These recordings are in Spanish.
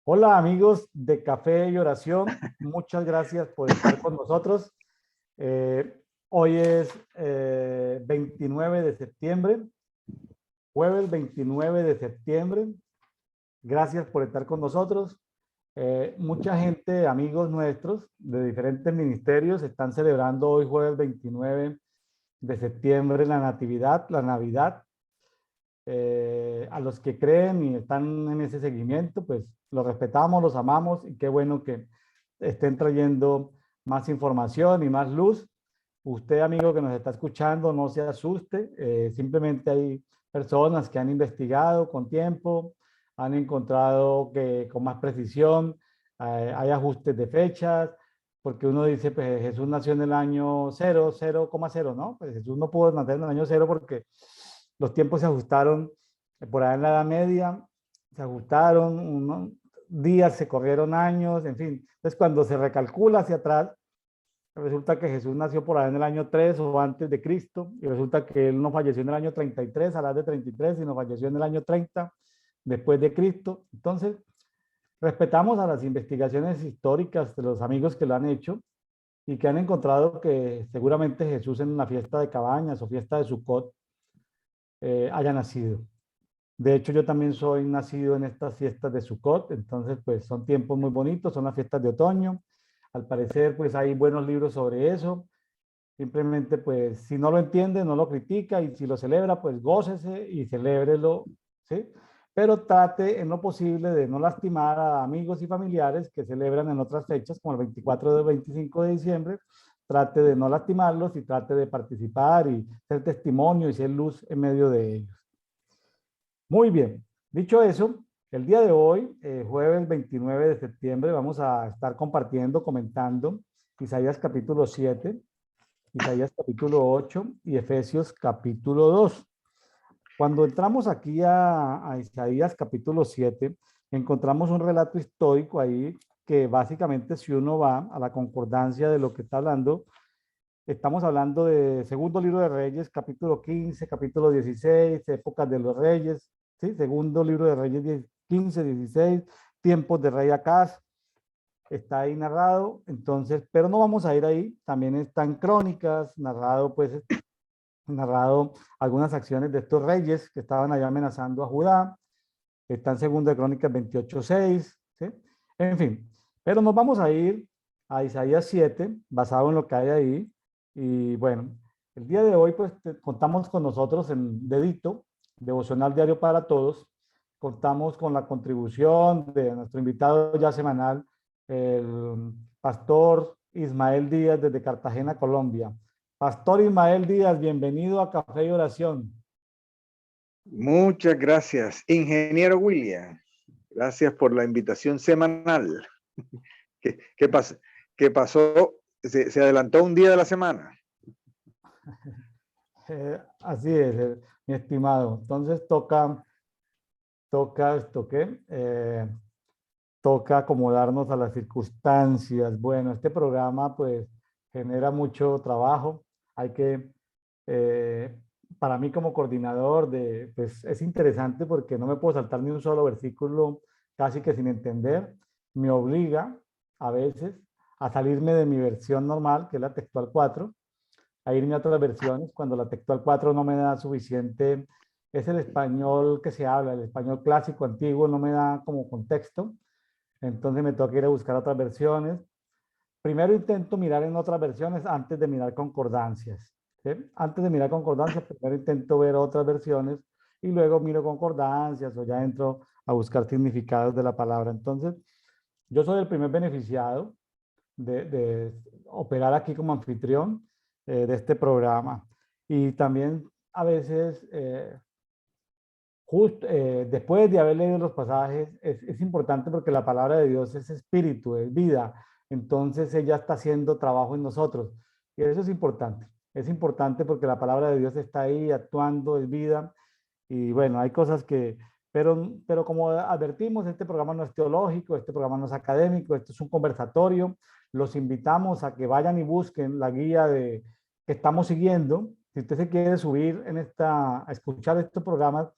Hola amigos de Café y Oración, muchas gracias por estar con nosotros. Hoy es 29 de septiembre, jueves 29 de septiembre. Gracias por estar con nosotros. Mucha gente, amigos nuestros de diferentes ministerios, están celebrando hoy jueves 29 de septiembre la Natividad, la Navidad. A los que creen y están en ese seguimiento, pues los respetamos, los amamos y qué bueno que estén trayendo más información y más luz. Usted, amigo que nos está escuchando, no se asuste. Simplemente hay personas que han investigado con tiempo, han encontrado que con más precisión hay ajustes de fechas, porque uno dice, pues Jesús nació en el año 0,0, ¿no? Pues Jesús no pudo nacer en el año 0 porque los tiempos se ajustaron por ahí en la Edad Media, se ajustaron, días se corrieron años, en fin. Entonces, cuando se recalcula hacia atrás, resulta que Jesús nació por ahí en el año 3 o antes de Cristo, y resulta que él no falleció en el año 33, a la edad de 33, sino falleció en el año 30 después de Cristo. Entonces, respetamos a las investigaciones históricas de los amigos que lo han hecho y que han encontrado que seguramente Jesús en una fiesta de cabañas o fiesta de Sukkot haya nacido. De hecho, yo también soy nacido en estas fiestas de Sukkot, entonces pues son tiempos muy bonitos, son las fiestas de otoño. Al parecer pues hay buenos libros sobre eso. Simplemente pues si no lo entiende, no lo critica y si lo celebra, pues gócese y celébrelo, ¿sí? Pero trate en lo posible de no lastimar a amigos y familiares que celebran en otras fechas, como el 24 o 25 de diciembre. Trate de no lastimarlos y trate de participar y ser testimonio y ser luz en medio de ellos. Muy bien, dicho eso, el día de hoy, jueves 29 de septiembre, vamos a estar compartiendo, comentando Isaías capítulo 7, Isaías capítulo 8 y Efesios capítulo 2. Cuando entramos aquí a Isaías capítulo 7, encontramos un relato histórico ahí que básicamente si uno va a la concordancia de lo que está hablando, estamos hablando de segundo libro de Reyes, capítulo 15, capítulo 16, épocas de los reyes, ¿sí? Segundo libro de Reyes 15, 16, tiempos de rey Acaz, está ahí narrado, entonces, pero no vamos a ir ahí, también están crónicas, narrado pues, narrado algunas acciones de estos reyes que estaban allá amenazando a Judá, está en segundo de Crónicas 28:6, ¿sí? En fin, pero nos vamos a ir a Isaías 7, basado en lo que hay ahí, y bueno, el día de hoy pues contamos con nosotros en Dedito, Devocional Diario para Todos, contamos con la contribución de nuestro invitado ya semanal, el pastor Ismael Díaz desde Cartagena, Colombia. Pastor Ismael Díaz, bienvenido a Café y Oración. Muchas gracias, ingeniero William. Gracias por la invitación semanal. ¿Qué pasó? ¿Se adelantó un día de la semana? Así es, mi estimado. Entonces toca acomodarnos a las circunstancias. Bueno, este programa pues genera mucho trabajo. Hay que, eh, para mí como coordinador, pues es interesante porque no me puedo saltar ni un solo versículo casi que sin entender. Me obliga a veces a salirme de mi versión normal, que es la textual 4, a irme a otras versiones cuando la textual 4 no me da suficiente. Es el español que se habla, el español clásico antiguo no me da como contexto, entonces me toca ir a buscar otras versiones. Primero intento mirar en otras versiones antes de mirar concordancias, ¿sí? Antes de mirar concordancias, primero intento ver otras versiones y luego miro concordancias o ya entro a buscar significados de la palabra. Entonces, yo soy el primer beneficiado de operar aquí como anfitrión de este programa. Y también a veces, justo después de haber leído los pasajes, es importante porque la palabra de Dios es espíritu, es vida. Entonces ella está haciendo trabajo en nosotros. Y eso es importante. Es importante porque la palabra de Dios está ahí actuando, es vida. Y bueno, hay cosas que, pero como advertimos, este programa no es teológico, este programa no es académico, esto es un conversatorio. Los invitamos a que vayan y busquen la guía que estamos siguiendo. Si usted se quiere subir a escuchar estos programas,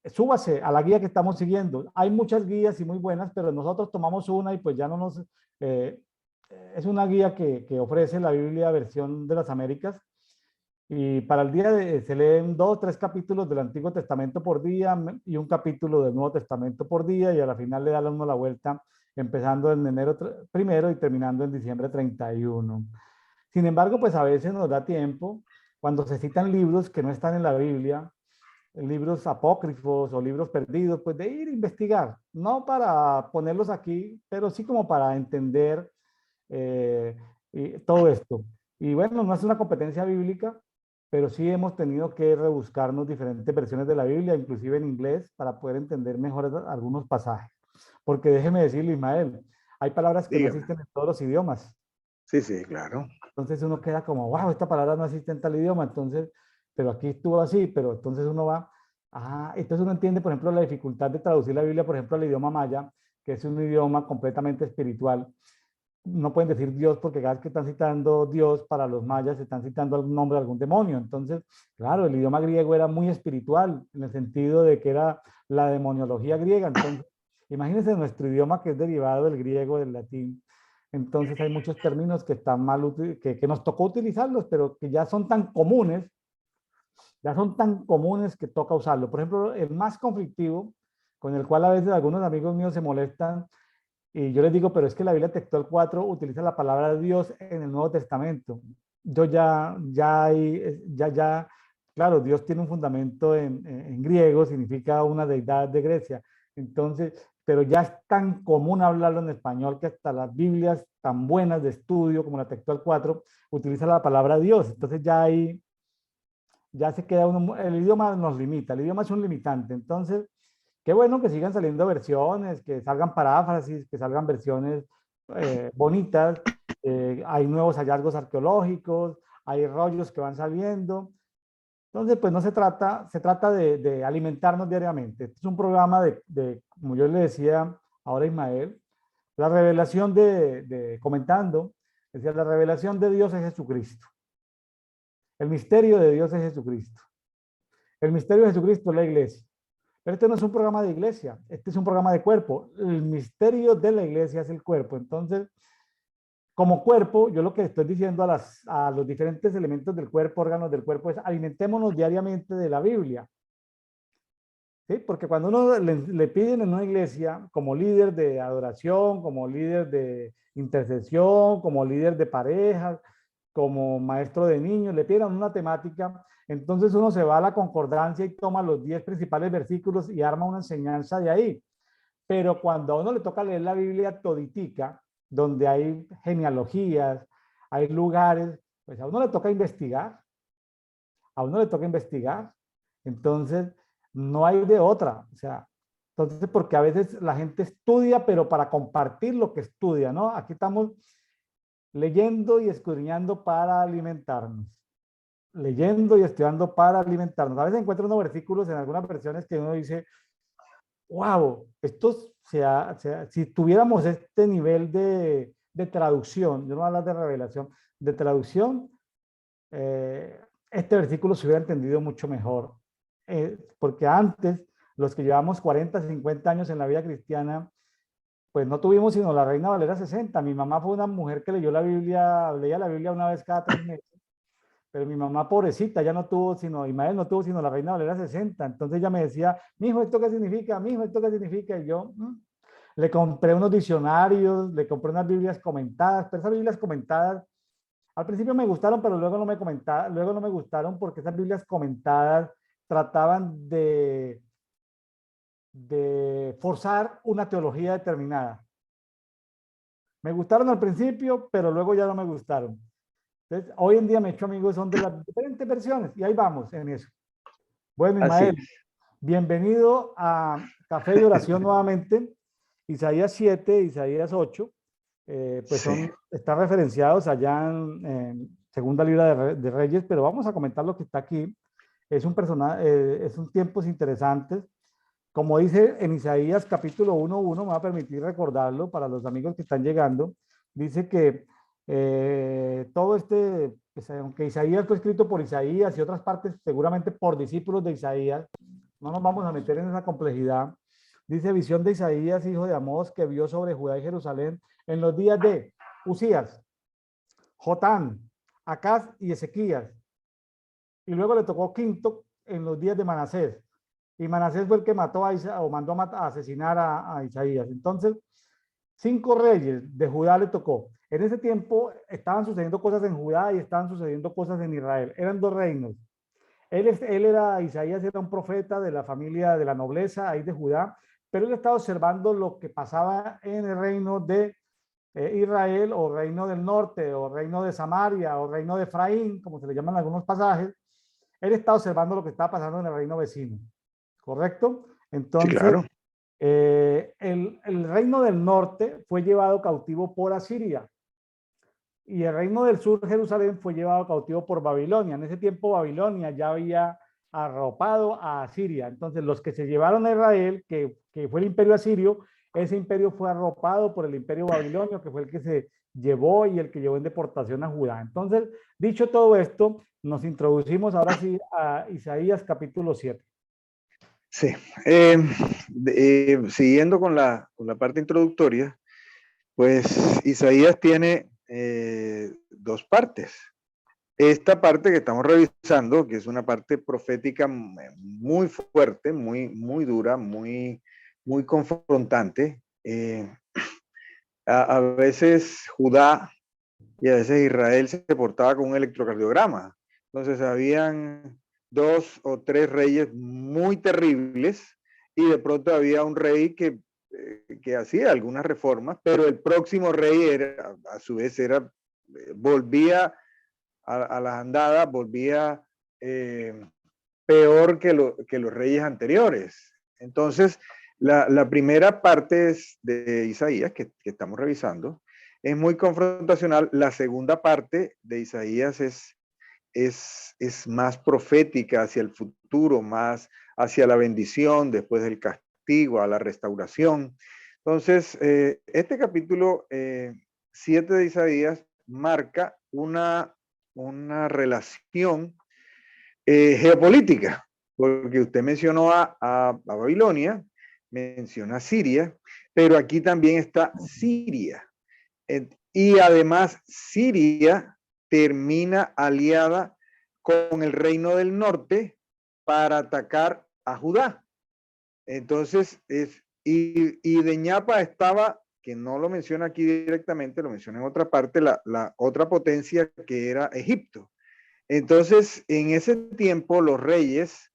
súbase a la guía que estamos siguiendo. Hay muchas guías y muy buenas, pero nosotros tomamos una y pues ya no nos... es una guía que ofrece la Biblia versión de las Américas. Y para el día se leen 2 o 3 capítulos del Antiguo Testamento por día y un capítulo del Nuevo Testamento por día, y a la final le da uno la vuelta empezando en enero primero y terminando en diciembre 31. Sin embargo, pues a veces nos da tiempo, cuando se citan libros que no están en la Biblia, libros apócrifos o libros perdidos, pues de ir a investigar, no para ponerlos aquí, pero sí como para entender y todo esto. Y bueno, no es una competencia bíblica, pero sí hemos tenido que rebuscarnos diferentes versiones de la Biblia, inclusive en inglés, para poder entender mejor algunos pasajes. Porque déjeme decirle, Ismael, hay palabras que no Dígame. existen en todos los idiomas. Sí, sí, claro. Entonces uno queda como, wow, esta palabra no existe en tal idioma, entonces, pero aquí estuvo así, pero entonces uno va, entonces uno entiende, por ejemplo, la dificultad de traducir la Biblia, por ejemplo, al idioma maya, que es un idioma completamente espiritual. No pueden decir Dios porque cada vez que están citando Dios para los mayas están citando el nombre de algún demonio. Entonces, claro, el idioma griego era muy espiritual en el sentido de que era la demoniología griega. Entonces, imagínense nuestro idioma que es derivado del griego, del latín. Entonces hay muchos términos que están mal, que nos tocó utilizarlos, pero que ya son tan comunes que toca usarlo. Por ejemplo, el más conflictivo, con el cual a veces algunos amigos míos se molestan, y yo les digo, pero es que la Biblia textual 4 utiliza la palabra Dios en el Nuevo Testamento. Yo claro, Dios tiene un fundamento en griego, significa una deidad de Grecia. Entonces, pero ya es tan común hablarlo en español que hasta las Biblias tan buenas de estudio como la textual 4 utiliza la palabra Dios. Entonces ya ahí, ya se queda uno, el idioma nos limita, el idioma es un limitante. Entonces, qué bueno que sigan saliendo versiones, que salgan paráfrasis, que salgan versiones bonitas. Hay nuevos hallazgos arqueológicos, hay rollos que van saliendo. Entonces, pues no se trata, se trata de alimentarnos diariamente. Este es un programa como yo le decía ahora a Ismael, la revelación comentando, decía, la revelación de Dios es Jesucristo. El misterio de Dios es Jesucristo. El misterio de Jesucristo es la iglesia. Pero este no es un programa de iglesia, este es un programa de cuerpo. El misterio de la iglesia es el cuerpo. Entonces, como cuerpo, yo lo que estoy diciendo a los diferentes elementos del cuerpo, órganos del cuerpo, es alimentémonos diariamente de la Biblia. ¿Sí? Porque cuando uno le piden en una iglesia, como líder de adoración, como líder de intercesión, como líder de parejas, como maestro de niños, le piden una temática, entonces uno se va a la concordancia y toma los 10 principales versículos y arma una enseñanza de ahí. Pero cuando a uno le toca leer la Biblia toditica, donde hay genealogías, hay lugares, pues a uno le toca investigar, a uno le toca investigar. Entonces, no hay de otra. O sea, entonces, porque a veces la gente estudia, pero para compartir lo que estudia, ¿no? Aquí estamos leyendo y escudriñando para alimentarnos. Leyendo y estudiando para alimentarnos. A veces encuentro unos versículos en algunas versiones que uno dice, wow, si tuviéramos este nivel de traducción, yo no voy a hablar de revelación, de traducción, este versículo se hubiera entendido mucho mejor. Porque antes, los que llevamos 40, 50 años en la vida cristiana, pues no tuvimos sino la Reina Valera 60. Mi mamá fue una mujer que leyó la Biblia, leía la Biblia una vez cada 3 meses, pero mi mamá pobrecita ya no tuvo sino, Ismael no tuvo sino la Reina Valera 60. Entonces ella me decía, mijo, ¿esto qué significa? Mijo, ¿esto qué significa? Y yo le compré unos diccionarios, le compré unas Biblias comentadas, pero esas Biblias comentadas al principio me gustaron, pero luego no me gustaron porque esas Biblias comentadas trataban de forzar una teología determinada. Me gustaron al principio, pero luego ya no me gustaron. Entonces, hoy en día me he hecho amigos, son de las diferentes versiones y ahí vamos en eso. Bueno, Así Ismael, es. bienvenido a Café de Oración nuevamente. Isaías 7, Isaías 8, pues Sí. están referenciados allá en Segunda Libra de Reyes, pero vamos a comentar lo que está aquí. Es un personaje, es un tiempos interesantes. Como dice en Isaías capítulo 1:1, me va a permitir recordarlo para los amigos que están llegando. Dice que todo pues, aunque Isaías fue escrito por Isaías y otras partes seguramente por discípulos de Isaías, no nos vamos a meter en esa complejidad. Dice visión de Isaías, hijo de Amós, que vio sobre Judá y Jerusalén en los días de Usías, Jotán, Acaz y Ezequías. Y luego le tocó quinto en los días de Manasés. Y Manasés fue el que mató a Isaías, o mandó a asesinar a Isaías. Entonces, 5 reyes de Judá le tocó. En ese tiempo estaban sucediendo cosas en Judá y estaban sucediendo cosas en Israel. Eran 2 reinos. Isaías era un profeta de la familia de la nobleza ahí de Judá, pero él estaba observando lo que pasaba en el reino de Israel, o reino del norte, o reino de Samaria, o reino de Efraín, como se le llaman algunos pasajes. Él está observando lo que está pasando en el reino vecino, ¿correcto? Sí, Entonces, claro. el reino del norte fue llevado cautivo por Asiria, y el reino del sur, Jerusalén, fue llevado cautivo por Babilonia. En ese tiempo Babilonia ya había arropado a Asiria. Entonces los que se llevaron a Israel, que fue el imperio asirio, ese imperio fue arropado por el imperio babilonio, que fue el que se llevó y el que llevó en deportación a Judá. Entonces, dicho todo esto, nos introducimos ahora sí a Isaías capítulo 7. Sí. Siguiendo con la parte introductoria, pues Isaías tiene 2 partes. Esta parte que estamos revisando, que es una parte profética muy fuerte, muy dura, muy confrontante. A veces Judá y a veces Israel se portaba con un electrocardiograma. Entonces habían 2 o 3 reyes muy terribles y de pronto había un rey que hacía algunas reformas, pero el próximo rey era, a su vez volvía a las andadas, volvía peor que los reyes anteriores. Entonces, la primera parte de Isaías, que estamos revisando, es muy confrontacional. La segunda parte de Isaías es más profética hacia el futuro, más hacia la bendición después del castigo, a la restauración. Entonces, este capítulo 7 de Isaías marca una relación geopolítica, porque usted mencionó a Babilonia, menciona Siria, pero aquí también está Siria. Y además Siria termina aliada con el reino del norte para atacar a Judá. Entonces, y de ñapa estaba, que no lo menciona aquí directamente, lo menciona en otra parte, la otra potencia que era Egipto. Entonces, en ese tiempo, los reyes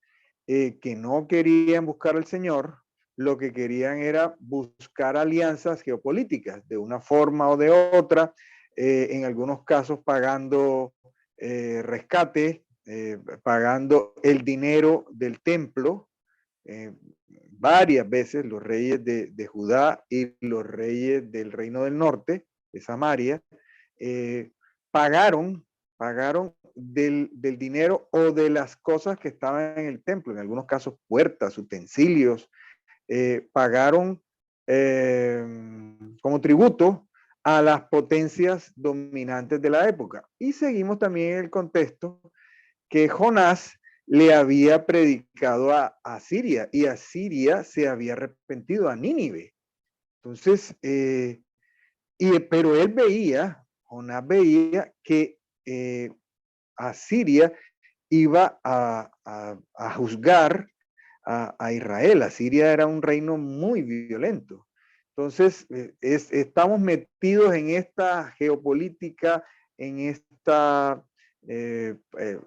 que no querían buscar al Señor, lo que querían era buscar alianzas geopolíticas, de una forma o de otra, en algunos casos pagando rescate, pagando el dinero del templo. Varias veces los reyes de Judá y los reyes del reino del norte, de Samaria, pagaron del dinero o de las cosas que estaban en el templo, en algunos casos puertas, utensilios, pagaron como tributo a las potencias dominantes de la época. Y seguimos también el contexto que Jonás le había predicado a Siria, y a Siria se había arrepentido, a Nínive. Entonces, pero él Jonás veía que Asiria iba a juzgar a Israel. Asiria era un reino muy violento. Entonces, estamos metidos en esta geopolítica, en esta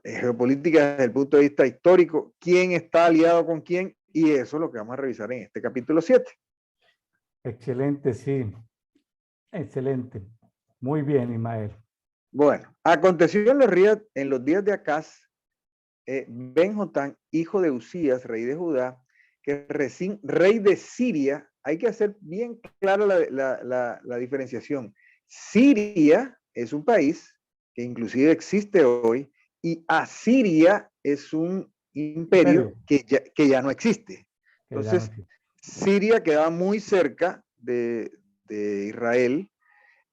geopolítica desde el punto de vista histórico, quién está aliado con quién, y eso es lo que vamos a revisar en este capítulo 7. Excelente, sí. Excelente. Muy bien, Ismael. Bueno, aconteció en los días de Acaz, Ben-Jotán, hijo de Usías, rey de Judá, que Resín, rey de Siria. Hay que hacer bien clara la diferenciación. Siria es un país que inclusive existe hoy, y Asiria es un imperio que ya no existe. Entonces, Siria quedaba muy cerca de Israel,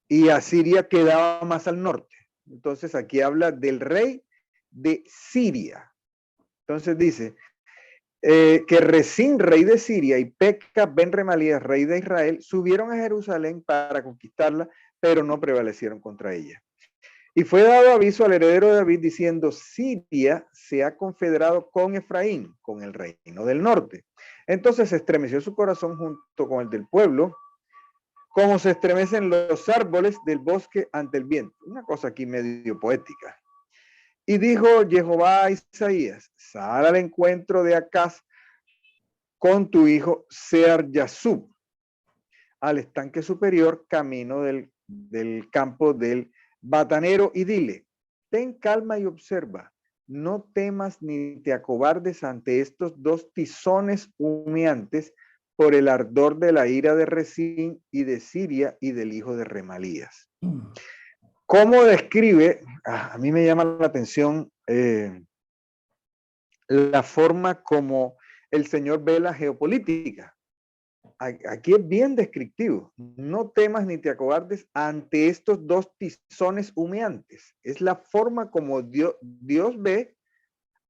y Asiria quedaba más al norte. Entonces aquí habla del rey de Siria. Entonces dice, que Resín, rey de Siria, y Peka ben Remalías, rey de Israel, subieron a Jerusalén para conquistarla, pero no prevalecieron contra ella. Y fue dado aviso al heredero de David diciendo, Siria se ha confederado con Efraín, con el reino del norte. Entonces se estremeció su corazón junto con el del pueblo, como se estremecen los árboles del bosque ante el viento. Una cosa aquí medio poética. Y dijo Jehová a Isaías, sal al encuentro de Acaz con tu hijo Sear-Yasub, al estanque superior, camino del campo del batanero, y dile, ten calma y observa, no temas ni te acobardes ante estos dos tizones humeantes por el ardor de la ira de Resín y de Siria y del hijo de Remalías. ¿Cómo describe? A mí me llama la atención la forma como el Señor ve la geopolítica. Aquí es bien descriptivo. No temas ni te acobardes ante estos dos tizones humeantes. Es la forma como Dios ve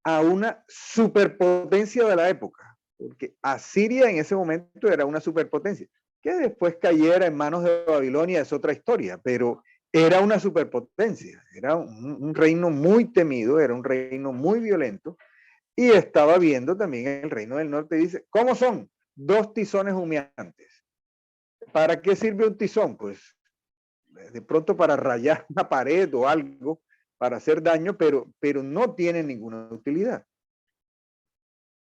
a una superpotencia de la época. Porque Asiria en ese momento era una superpotencia. Que después cayera en manos de Babilonia es otra historia, pero era una superpotencia. Era un reino muy temido, era un reino muy violento. Y estaba viendo también el reino del norte y dice, ¿cómo son? Dos tizones humeantes. ¿Para qué sirve un tizón? Pues de pronto para rayar una pared o algo, para hacer daño, pero no tiene ninguna utilidad.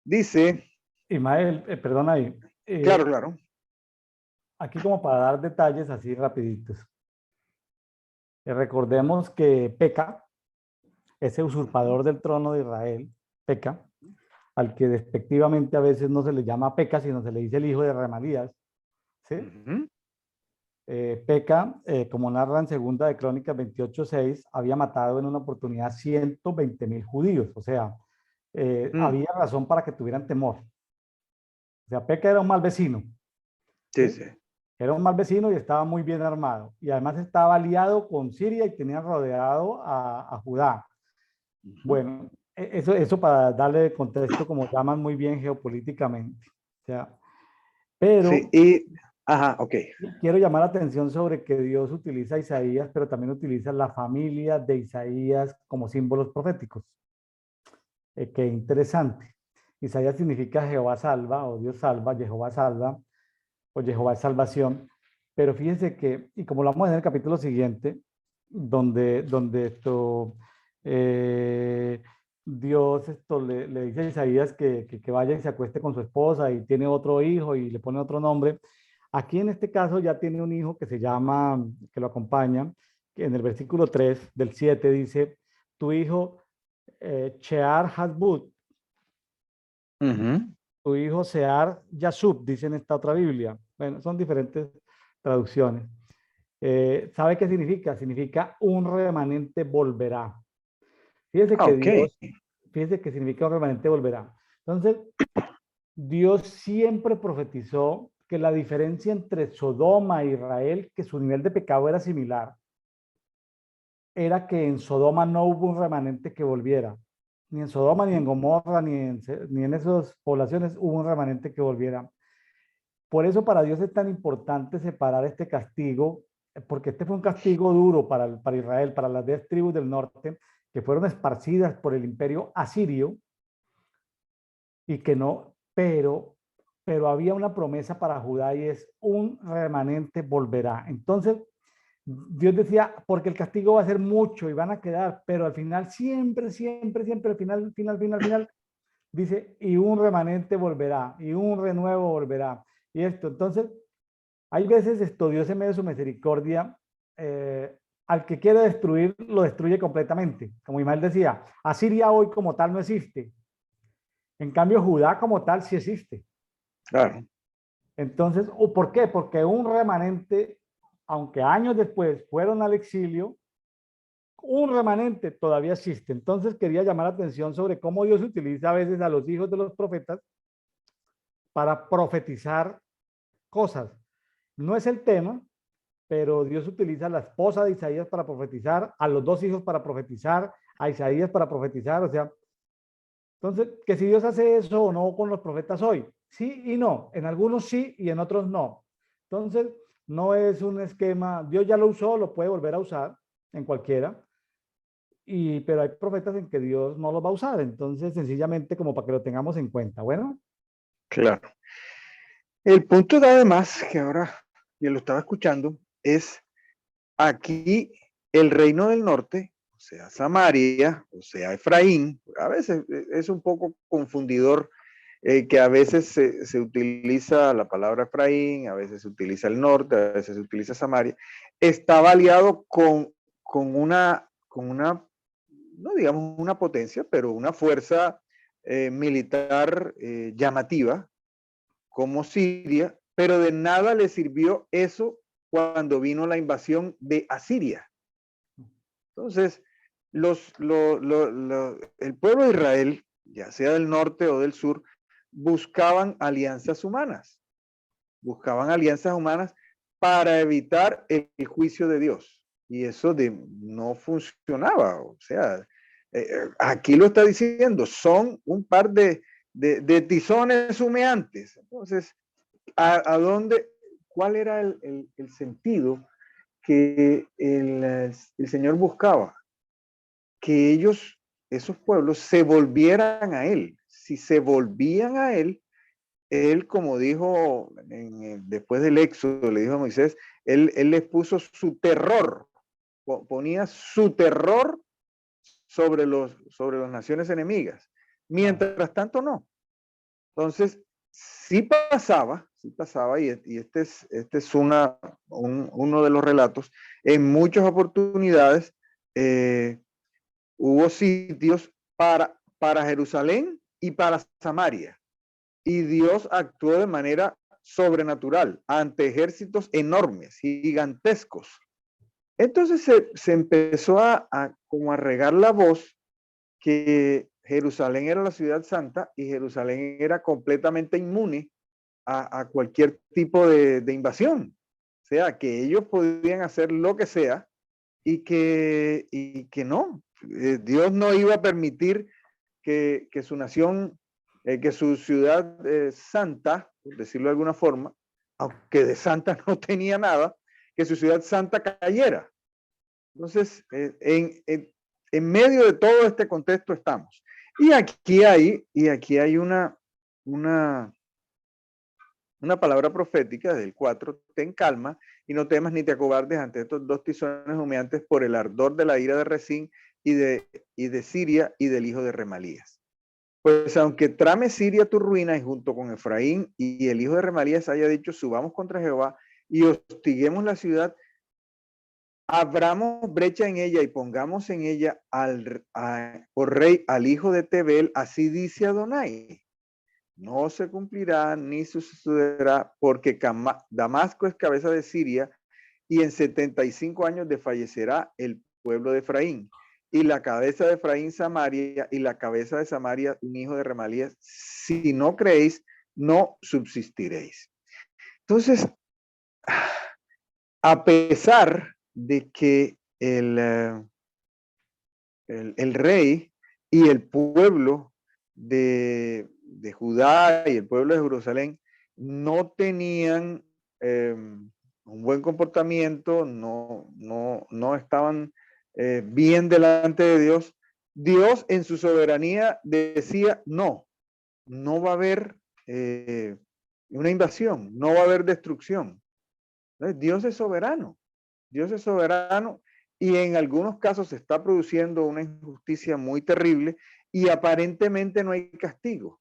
Dice... Ismael, perdona ahí. Claro, claro. Aquí como para dar detalles así rapiditos. Recordemos que Peca, ese usurpador del trono de Israel, Peca, al que despectivamente a veces no se le llama Peca, sino se le dice el hijo de Remalías, ¿sí? Peca, como narra en segunda de Crónicas 28:6, había matado en una oportunidad 120,000 judíos, o sea, había razón para que tuvieran temor. O sea, Peca era un mal vecino. Sí, sí. Era un mal vecino y estaba muy bien armado. Y además estaba aliado con Siria y tenía rodeado a Judá. Bueno, eso para darle contexto, como llaman muy bien geopolíticamente. O sea, pero sí, y... Ajá, ok. quiero llamar la atención sobre que Dios utiliza a Isaías, pero también utiliza la familia de Isaías como símbolos proféticos. Qué interesante. Isaías significa Jehová salva o Dios salva, Jehová salva o Jehová es salvación. Pero fíjense que, y como lo vamos a ver en el capítulo siguiente, donde Dios le dice a Isaías que vaya y se acueste con su esposa y tiene otro hijo y le pone otro nombre. Aquí en este caso ya tiene un hijo que se llama, que lo acompaña, que en el versículo 3 del 7 dice, tu hijo Shear Hasbut, tu hijo Sear Yasub, dice en esta otra Biblia. Bueno, son diferentes traducciones. ¿Sabe qué significa? Significa un remanente volverá. Fíjese que Ok. fíjese que significa un remanente volverá. Entonces, Dios siempre profetizó que la diferencia entre Sodoma e Israel, que su nivel de pecado era similar, era que en Sodoma no hubo un remanente que volviera. Ni en Sodoma, ni en Gomorra, ni en esas poblaciones hubo un remanente que volviera. Por eso para Dios es tan importante separar este castigo, porque este fue un castigo duro para Israel, para las 10 tribus del norte, que fueron esparcidas por el imperio asirio, y que no, pero había una promesa para Judá y es un remanente volverá. Entonces, Dios decía, porque el castigo va a ser mucho y van a quedar, pero al final siempre, siempre, siempre, al final, dice, y un remanente volverá, y un renuevo volverá. Y esto, entonces, hay veces esto, Dios en medio de su misericordia, al que quiere destruir, lo destruye completamente. Como Ismael decía, Asiria hoy como tal no existe. En cambio, Judá como tal sí existe. Claro. Entonces, ¿por qué? Porque un remanente, aunque años después fueron al exilio, un remanente todavía existe. Entonces quería llamar la atención sobre cómo Dios utiliza a veces a los hijos de los profetas para profetizar cosas. No es el tema, pero Dios utiliza a la esposa de Isaías para profetizar, a los dos hijos para profetizar, a Isaías para profetizar, o sea, Entonces, que si Dios hace eso o no con los profetas hoy, sí y no, en algunos sí y en otros no. Entonces, no es un esquema, Dios ya lo usó, lo puede volver a usar en cualquiera, pero hay profetas en que Dios no los va a usar, entonces sencillamente como para que lo tengamos en cuenta. Bueno, Claro. El punto de además, que ahora yo lo estaba escuchando, es aquí el reino del norte, o sea, Samaria, o sea, Efraín, a veces es un poco confundidor que a veces se utiliza la palabra Efraín, a veces se utiliza el norte, a veces se utiliza Samaria, estaba aliado con una, no digamos una potencia, pero una fuerza militar llamativa como Siria, pero de nada le sirvió eso cuando vino la invasión de Asiria. Entonces, el pueblo de Israel, ya sea del norte o del sur, buscaban alianzas humanas para evitar el juicio de Dios. Y eso no funcionaba. O sea, aquí lo está diciendo, son un par de tizones humeantes. Entonces, ¿a dónde? ¿Cuál era el sentido que el Señor buscaba? Que ellos, esos pueblos, se volvieran a Él. Si se volvían a Él, Él, como dijo después del Éxodo, le dijo a Moisés, él les puso su terror, ponía su terror sobre las naciones enemigas. Mientras tanto, no. Entonces, sí pasaba, y este es uno de los relatos, en muchas oportunidades hubo sitios para Jerusalén y para Samaria, y Dios actuó de manera sobrenatural ante ejércitos enormes, gigantescos. Entonces se empezó como a regar la voz que Jerusalén era la ciudad santa y Jerusalén era completamente inmune a cualquier tipo de invasión. O sea, que ellos podían hacer lo que sea y que no. Dios no iba a permitir que su nación, que su ciudad santa, por decirlo de alguna forma, aunque de santa no tenía nada, que su ciudad santa cayera. Entonces, en medio de todo este contexto estamos. Y aquí hay una palabra profética del 4, ten calma y no temas ni te acobardes ante estos dos tizones humeantes por el ardor de la ira de Resín y de Siria y del hijo de Remalías. Pues aunque trame Siria tu ruina y junto con Efraín y el hijo de Remalías haya dicho, subamos contra Jehová y hostiguemos la ciudad, abramos brecha en ella y pongamos en ella por rey al hijo de Tebel, así dice Adonai. No se cumplirá ni sucederá porque Damasco es cabeza de Siria y en 75 años desfallecerá el pueblo de Efraín. Y la cabeza de Efraín Samaria y la cabeza de Samaria un hijo de Remalías. Si no creéis, no subsistiréis. Entonces, a pesar de que el rey y el pueblo de Judá y el pueblo de Jerusalén no tenían un buen comportamiento, no estaban bien delante de Dios. Dios en su soberanía decía, no va a haber una invasión, no va a haber destrucción. Entonces, Dios es soberano y en algunos casos se está produciendo una injusticia muy terrible y aparentemente no hay castigo.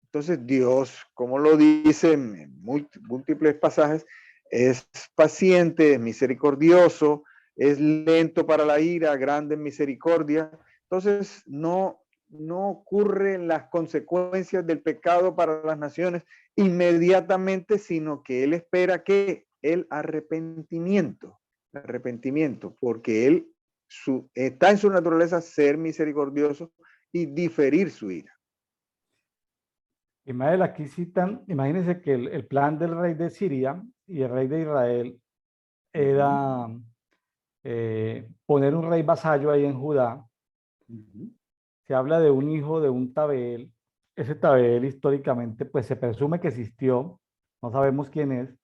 Entonces Dios, como lo dice en múltiples pasajes, es paciente, es misericordioso, es lento para la ira, grande en misericordia. Entonces no ocurren las consecuencias del pecado para las naciones inmediatamente, sino que Él espera que el arrepentimiento, porque Él está en su naturaleza ser misericordioso y diferir su ira. Ismael, aquí citan, imagínense que el plan del rey de Siria y el rey de Israel era poner un rey vasallo ahí en Judá se habla de un hijo de un Tabel. Ese Tabel históricamente pues se presume que existió, no sabemos quién es,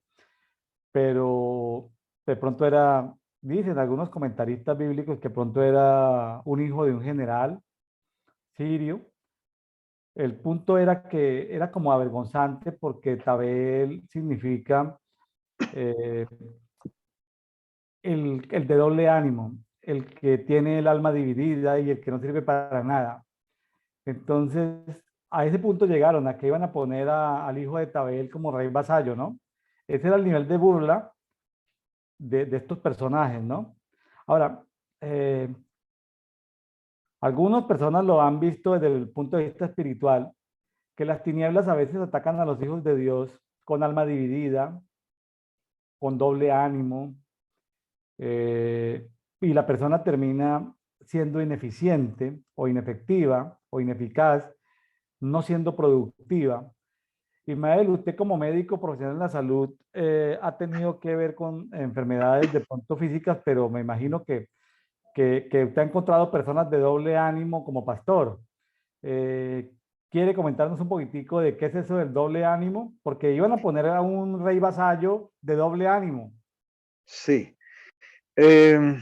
pero de pronto era, dicen algunos comentaristas bíblicos que pronto era un hijo de un general sirio. El punto era que era como avergonzante porque Tabel significa eh, el de doble ánimo, el que tiene el alma dividida y el que no sirve para nada. Entonces, a ese punto llegaron, a que iban a poner al hijo de Tabel como rey vasallo, ¿no? Ese era el nivel de burla de estos personajes, ¿no? Ahora, eh, algunas personas lo han visto desde el punto de vista espiritual, que las tinieblas a veces atacan a los hijos de Dios con alma dividida, con doble ánimo, y la persona termina siendo ineficiente o inefectiva o ineficaz, no siendo productiva. Ismael, usted como médico profesional en la salud ha tenido que ver con enfermedades de pronto físicas, pero me imagino que usted ha encontrado personas de doble ánimo como pastor. Eh, ¿Quiere comentarnos un poquitico de qué es eso del doble ánimo? Porque iban a poner a un rey vasallo de doble ánimo. Sí. Em,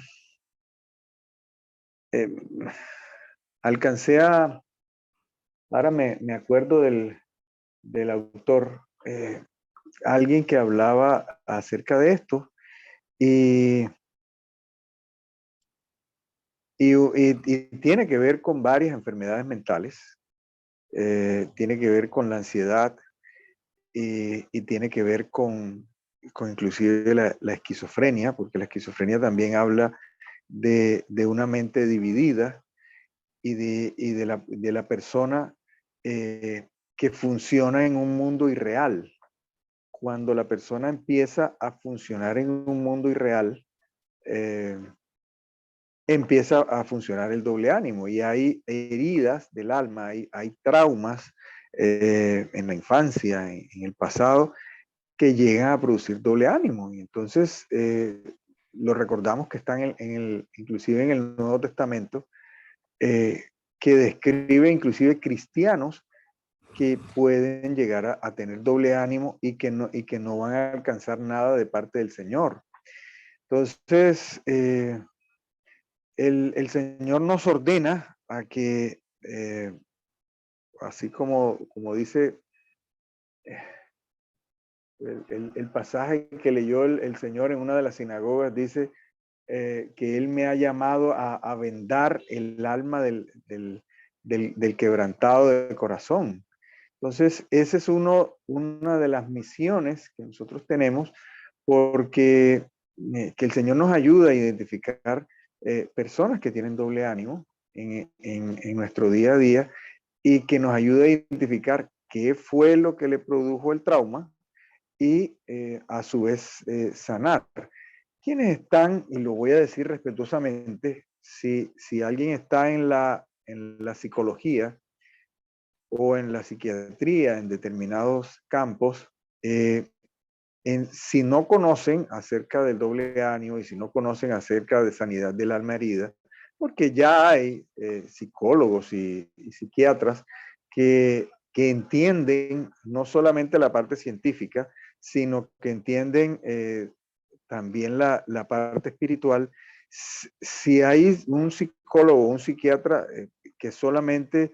em, alcancé a, ahora me acuerdo del autor, alguien que hablaba acerca de esto y, y tiene que ver con varias enfermedades mentales, tiene que ver con la ansiedad y tiene que ver con inclusive la esquizofrenia, porque la esquizofrenia también habla de una mente dividida y de la persona que funciona en un mundo irreal. Cuando la persona empieza a funcionar en un mundo irreal, eh, empieza a funcionar el doble ánimo y hay heridas del alma, hay traumas en la infancia, en el pasado, que llegan a producir doble ánimo. Y entonces lo recordamos que están inclusive en el Nuevo Testamento, eh, que describe inclusive cristianos que pueden llegar a tener doble ánimo y que no van a alcanzar nada de parte del Señor. Entonces, el Señor nos ordena a que, así como dice el pasaje que leyó el Señor en una de las sinagogas, dice que Él me ha llamado a vendar el alma del quebrantado de corazón. Entonces, esa es una de las misiones que nosotros tenemos, porque que el Señor nos ayuda a identificar personas que tienen doble ánimo en nuestro día a día y que nos ayuda a identificar qué fue lo que le produjo el trauma y a su vez sanar. Quienes están, y lo voy a decir respetuosamente, si alguien está en la psicología o en la psiquiatría, en determinados campos, si no conocen acerca del doble ánimo y si no conocen acerca de sanidad del alma herida, porque ya hay psicólogos y psiquiatras que entienden no solamente la parte científica, sino que entienden también la parte espiritual. Si hay un psicólogo o un psiquiatra que solamente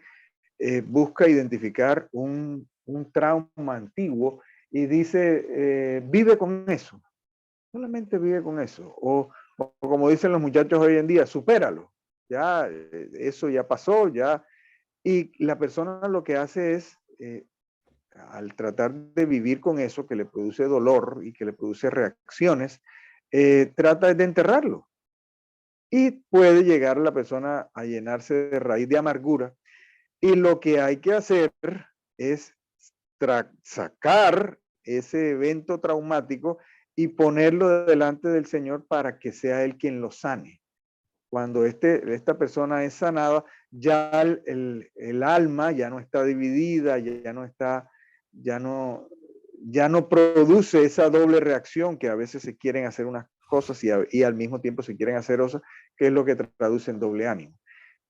busca identificar un trauma antiguo y dice, vive con eso, solamente vive con eso. O como dicen los muchachos hoy en día, supéralo. Ya, eso ya pasó, ya. Y la persona lo que hace es, al tratar de vivir con eso que le produce dolor y que le produce reacciones, trata de enterrarlo. Y puede llegar la persona a llenarse de raíz de amargura. Y lo que hay que hacer es sacar ese evento traumático y ponerlo delante del Señor para que sea Él quien lo sane. Cuando esta persona es sanada, ya el alma ya no está dividida, ya no produce esa doble reacción que a veces se quieren hacer unas cosas y al mismo tiempo se quieren hacer otras, que es lo que traduce en doble ánimo.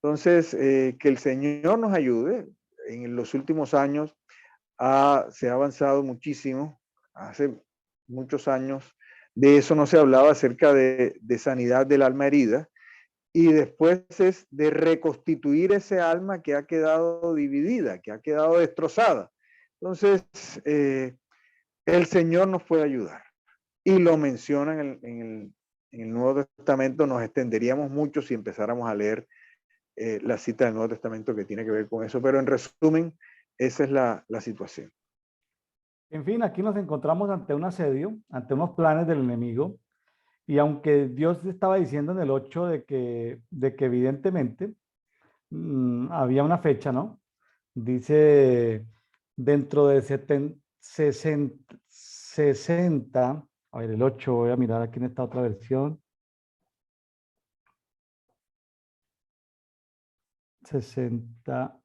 Entonces, que el Señor nos ayude. En los últimos años se ha avanzado muchísimo. Hace muchos años de eso no se hablaba acerca de sanidad del alma herida. Y después es de reconstituir ese alma que ha quedado dividida, que ha quedado destrozada. Entonces, el Señor nos puede ayudar. Y lo menciona en el Nuevo Testamento. Nos extenderíamos mucho si empezáramos a leer la cita del Nuevo Testamento que tiene que ver con eso. Pero en resumen, esa es la situación. En fin, aquí nos encontramos ante un asedio, ante unos planes del enemigo. Y aunque Dios estaba diciendo en el 8 de que evidentemente había una fecha, ¿no? Dice dentro de 60, a ver, el 8, voy a mirar aquí en esta otra versión. 60,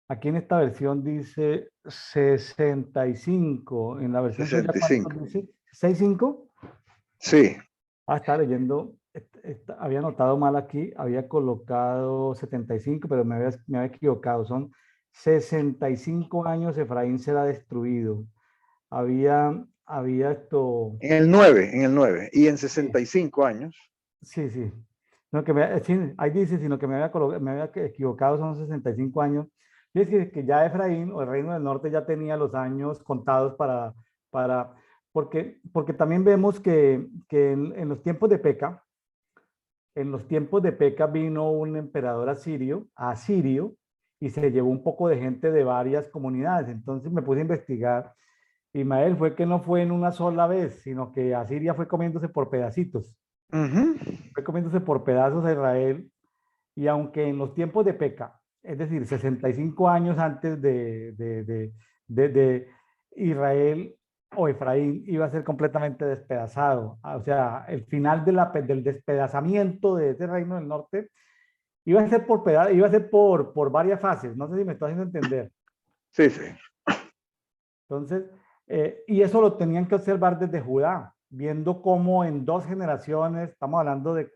aquí en esta versión dice 65, en la versión suya, ¿cuánto 65. dice? ¿65? Sí. Estaba leyendo, había notado mal aquí, había colocado 75, pero me había equivocado. Son 65 años, Efraín será destruido. Había esto. En el 9. Y en Sí, 65 años. sí, sí. No, sí, ahí dice, sino que me había equivocado, son 65 años. Y es que ya Efraín o el reino del norte ya tenía los años contados para, porque también vemos que en los tiempos de Peca, en los tiempos de Peca vino un emperador asirio, y se llevó un poco de gente de varias comunidades. Entonces me puse a investigar. Ismael, fue que no fue en una sola vez, sino que Asiria fue comiéndose por pedacitos, Uh-huh. fue comiéndose por pedazos a Israel. Y aunque en los tiempos de Peca, es decir, 65 años antes de Israel o Efraín iba a ser completamente despedazado. O sea, el final del despedazamiento de ese reino del norte iba a ser iba a ser por varias fases. No sé si me estoy haciendo entender. Sí, sí. Entonces, y eso lo tenían que observar desde Judá, viendo cómo en 2 generaciones, estamos hablando de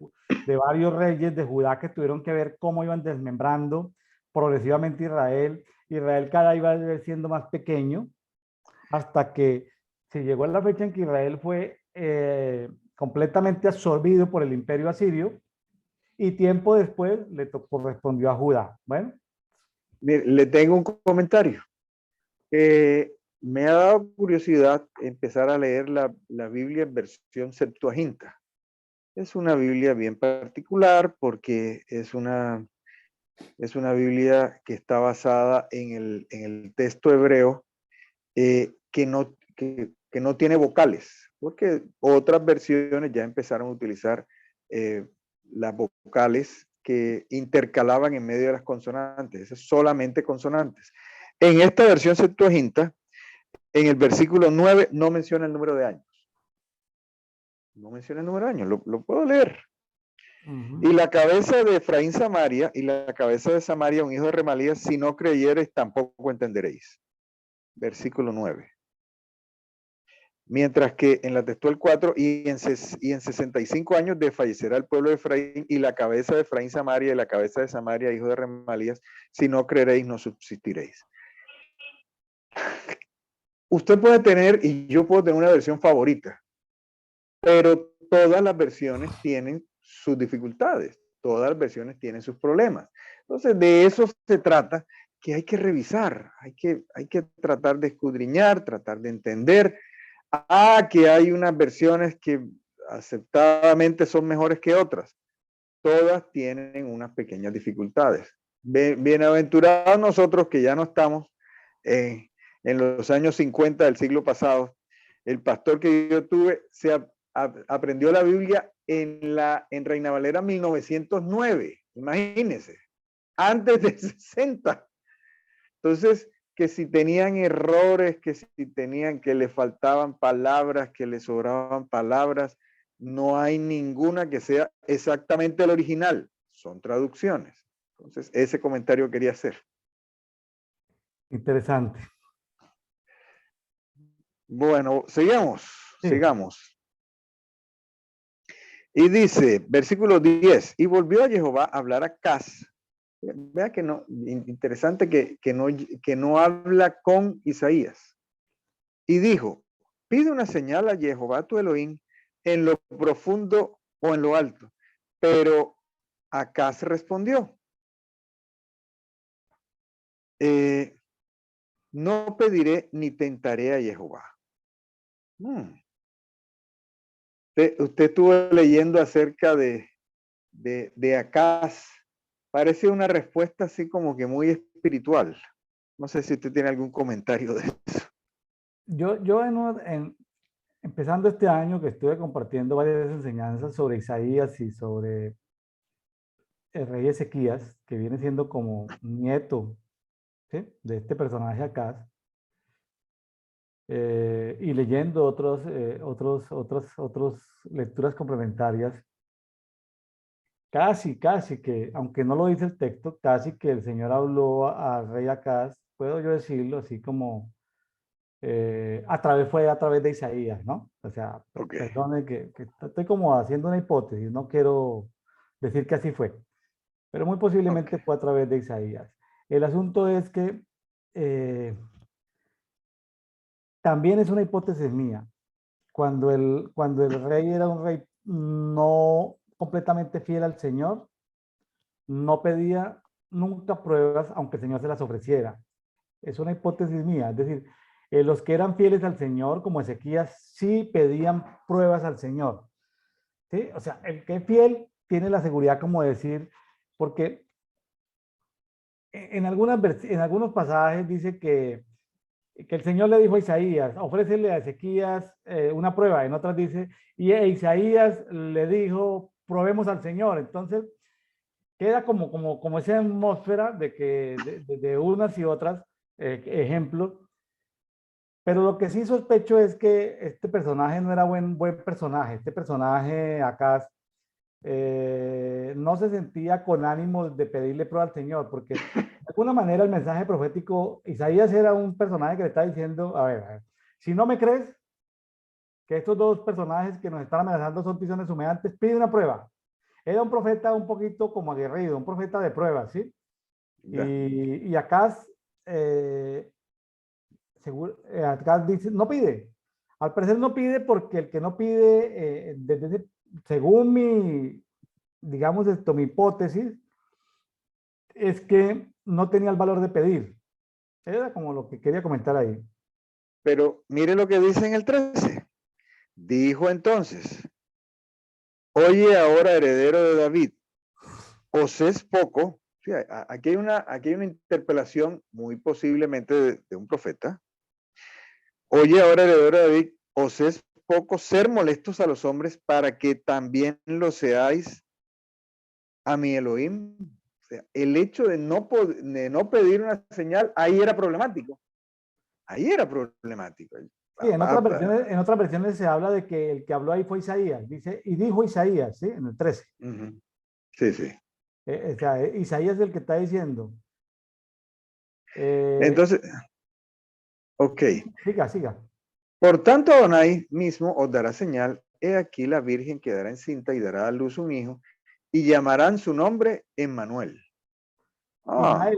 varios reyes de Judá que tuvieron que ver cómo iban desmembrando progresivamente Israel. Israel cada iba siendo más pequeño hasta que se llegó a la fecha en que Israel fue completamente absorbido por el imperio asirio, y tiempo después correspondió a Judá. Bueno. Mire, le tengo un comentario. Me ha dado curiosidad empezar a leer la Biblia en versión Septuaginta. Es una Biblia bien particular porque es una Biblia que está basada en el texto hebreo, que no tiene vocales, porque otras versiones ya empezaron a utilizar las vocales que intercalaban en medio de las consonantes. Es solamente consonantes. En esta versión Septuaginta, en el versículo 9 no menciona el número de años. No menciona el número de años, lo puedo leer. Uh-huh. Y la cabeza de Efraín Samaria, y la cabeza de Samaria, un hijo de Remalías, si no creyereis, tampoco entenderéis. Versículo 9. Mientras que en la textual 4, y en 65 años desfallecerá el pueblo de Efraín, y la cabeza de Efraín Samaria, y la cabeza de Samaria, hijo de Remalías, si no creeréis, no subsistiréis. Usted puede tener, y yo puedo tener una versión favorita, pero todas las versiones tienen sus dificultades, todas las versiones tienen sus problemas. Entonces, de eso se trata, que hay que revisar, hay que tratar de escudriñar, tratar de entender. Que hay unas versiones que aceptadamente son mejores que otras. Todas tienen unas pequeñas dificultades. Bienaventurados nosotros que ya no estamos en los años 50 del siglo pasado. El pastor que yo tuve aprendió la Biblia en Reina Valera 1909. Imagínense, antes de 60. Entonces, que si tenían errores, que si tenían, que le faltaban palabras, que le sobraban palabras, no hay ninguna que sea exactamente el original, son traducciones. Entonces, ese comentario quería hacer. Interesante. Bueno, sigamos. Sí. Y dice, versículo 10, y volvió a Jehová a hablar a Acaz. Vea que no, interesante que no habla con Isaías. Y dijo, pide una señal a Jehová tu Elohim en lo profundo o en lo alto. Pero Acaz respondió, no pediré ni tentaré a Jehová. Usted estuvo leyendo acerca de Acaz. Parece una respuesta así como que muy espiritual. No sé si usted tiene algún comentario de eso. Yo empezando este año que estuve compartiendo varias enseñanzas sobre Isaías y sobre el rey Ezequías, que viene siendo como nieto, ¿sí?, de este personaje acá, y leyendo otras lecturas complementarias, casi que, aunque no lo dice el texto, casi que el Señor habló al rey Acaz, puedo yo decirlo así como fue a través de Isaías, ¿no? O sea, Ok, perdone que estoy como haciendo una hipótesis, no quiero decir que así fue, pero muy ok. posiblemente fue a través de Isaías. El asunto es que eh, también es una hipótesis mía. Cuando el rey era un rey no completamente fiel al Señor, no pedía nunca pruebas, aunque el Señor se las ofreciera. Es una hipótesis mía. Es decir, los que eran fieles al Señor, como Ezequías, sí pedían pruebas al Señor. ¿Sí? O sea, el que es fiel tiene la seguridad como decir, porque en algunos pasajes dice que el Señor le dijo a Isaías, ofrécele a Ezequías una prueba. En otras dice, y Isaías le dijo, probemos al Señor. Entonces, queda como esa atmósfera de que de unas y otras ejemplos. Pero lo que sí sospecho es que este personaje no era buen personaje. Este personaje acá no se sentía con ánimo de pedirle prueba al Señor, porque de alguna manera el mensaje profético, Isaías era un personaje que le está diciendo, a ver, si no me crees que estos dos personajes que nos están amenazando son tizones humeantes, pide una prueba. Era un profeta un poquito como aguerrido, un profeta de pruebas, ¿sí? Ya. Y acá, eh, acá dice, no pide. Al parecer no pide porque el que no pide, según digamos esto, mi hipótesis, es que no tenía el valor de pedir. Era como lo que quería comentar ahí. Pero mire lo que dice en el 13. Dijo entonces, oye ahora heredero de David, os es poco. Sí, aquí hay una interpelación muy posiblemente de un profeta. Oye ahora heredero de David, os es poco ser molestos a los hombres para que también lo seáis a mi Elohim. O sea, el hecho de no pedir una señal, ahí era problemático. Ahí era problemático. Sí, en otras versiones se habla de que el que habló ahí fue Isaías. Dice, y dijo Isaías, ¿sí? En el 13. Sí, sí. O sea, Isaías es el que está diciendo. Eh, Entonces, ok. siga, siga. Por tanto, Adonai mismo os dará señal. He aquí la Virgen quedará encinta y dará a luz un hijo y llamarán su nombre Emmanuel. Ah,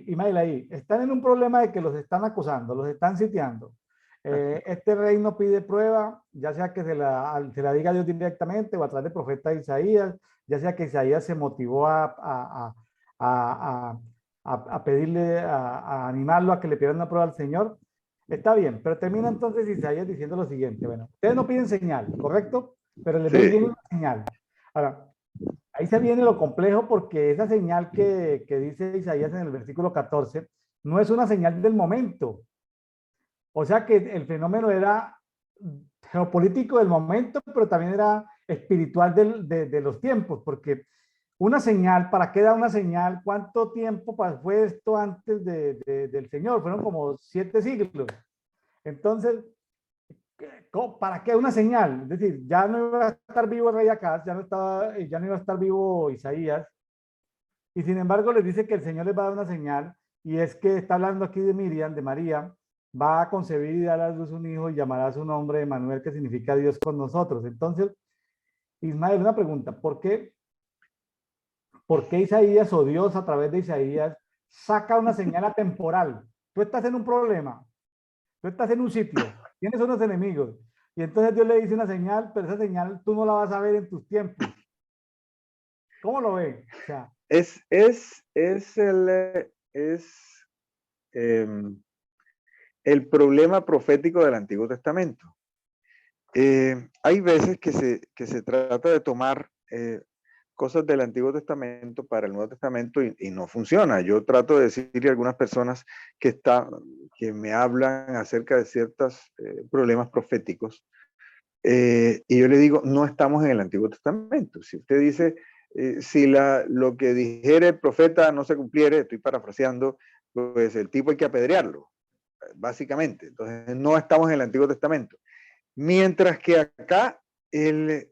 Ismael ahí. Están en un problema de que los están acusando, los están sitiando. Este rey no pide prueba, ya sea que se la diga Dios directamente o a través del profeta Isaías, ya sea que Isaías se motivó a, a pedirle, a animarlo a que le pidieran una prueba al Señor. Está bien, pero termina entonces Isaías diciendo lo siguiente, bueno, ustedes no piden señal, ¿correcto? Pero les doy sí. bien una señal. Ahora, ahí se viene lo complejo porque esa señal que dice Isaías en el versículo 14 no es una señal del momento. O sea que el fenómeno era geopolítico del momento, pero también era espiritual de los tiempos, porque una señal, ¿para qué da una señal? ¿Cuánto tiempo fue esto antes del Señor? Fueron como 7 siglos. Entonces, ¿para qué una señal? Es decir, ya no iba a estar vivo el rey Acaz, ya no iba a estar vivo Isaías, y sin embargo les dice que el Señor les va a dar una señal, y es que está hablando aquí de Miriam, de María, va a concebir y dar a luz un hijo y llamará su nombre Manuel, que significa Dios con nosotros. Entonces, Ismael, una pregunta. ¿Por qué Isaías o Dios a través de Isaías saca una señal atemporal? Tú estás en un problema, tú estás en un sitio, tienes unos enemigos, y entonces Dios le dice una señal, pero esa señal tú no la vas a ver en tus tiempos. ¿Cómo lo ven? O sea, Es el problema profético del Antiguo Testamento. Hay veces que se trata de tomar cosas del Antiguo Testamento para el Nuevo Testamento y no funciona. Yo trato de decirle a algunas personas que me hablan acerca de ciertos problemas proféticos y yo le digo, no estamos en el Antiguo Testamento. Si usted dice, si lo que dijera el profeta no se cumpliere, estoy parafraseando, pues el tipo hay que apedrearlo, básicamente. Entonces, no estamos en el Antiguo Testamento. Mientras que acá, en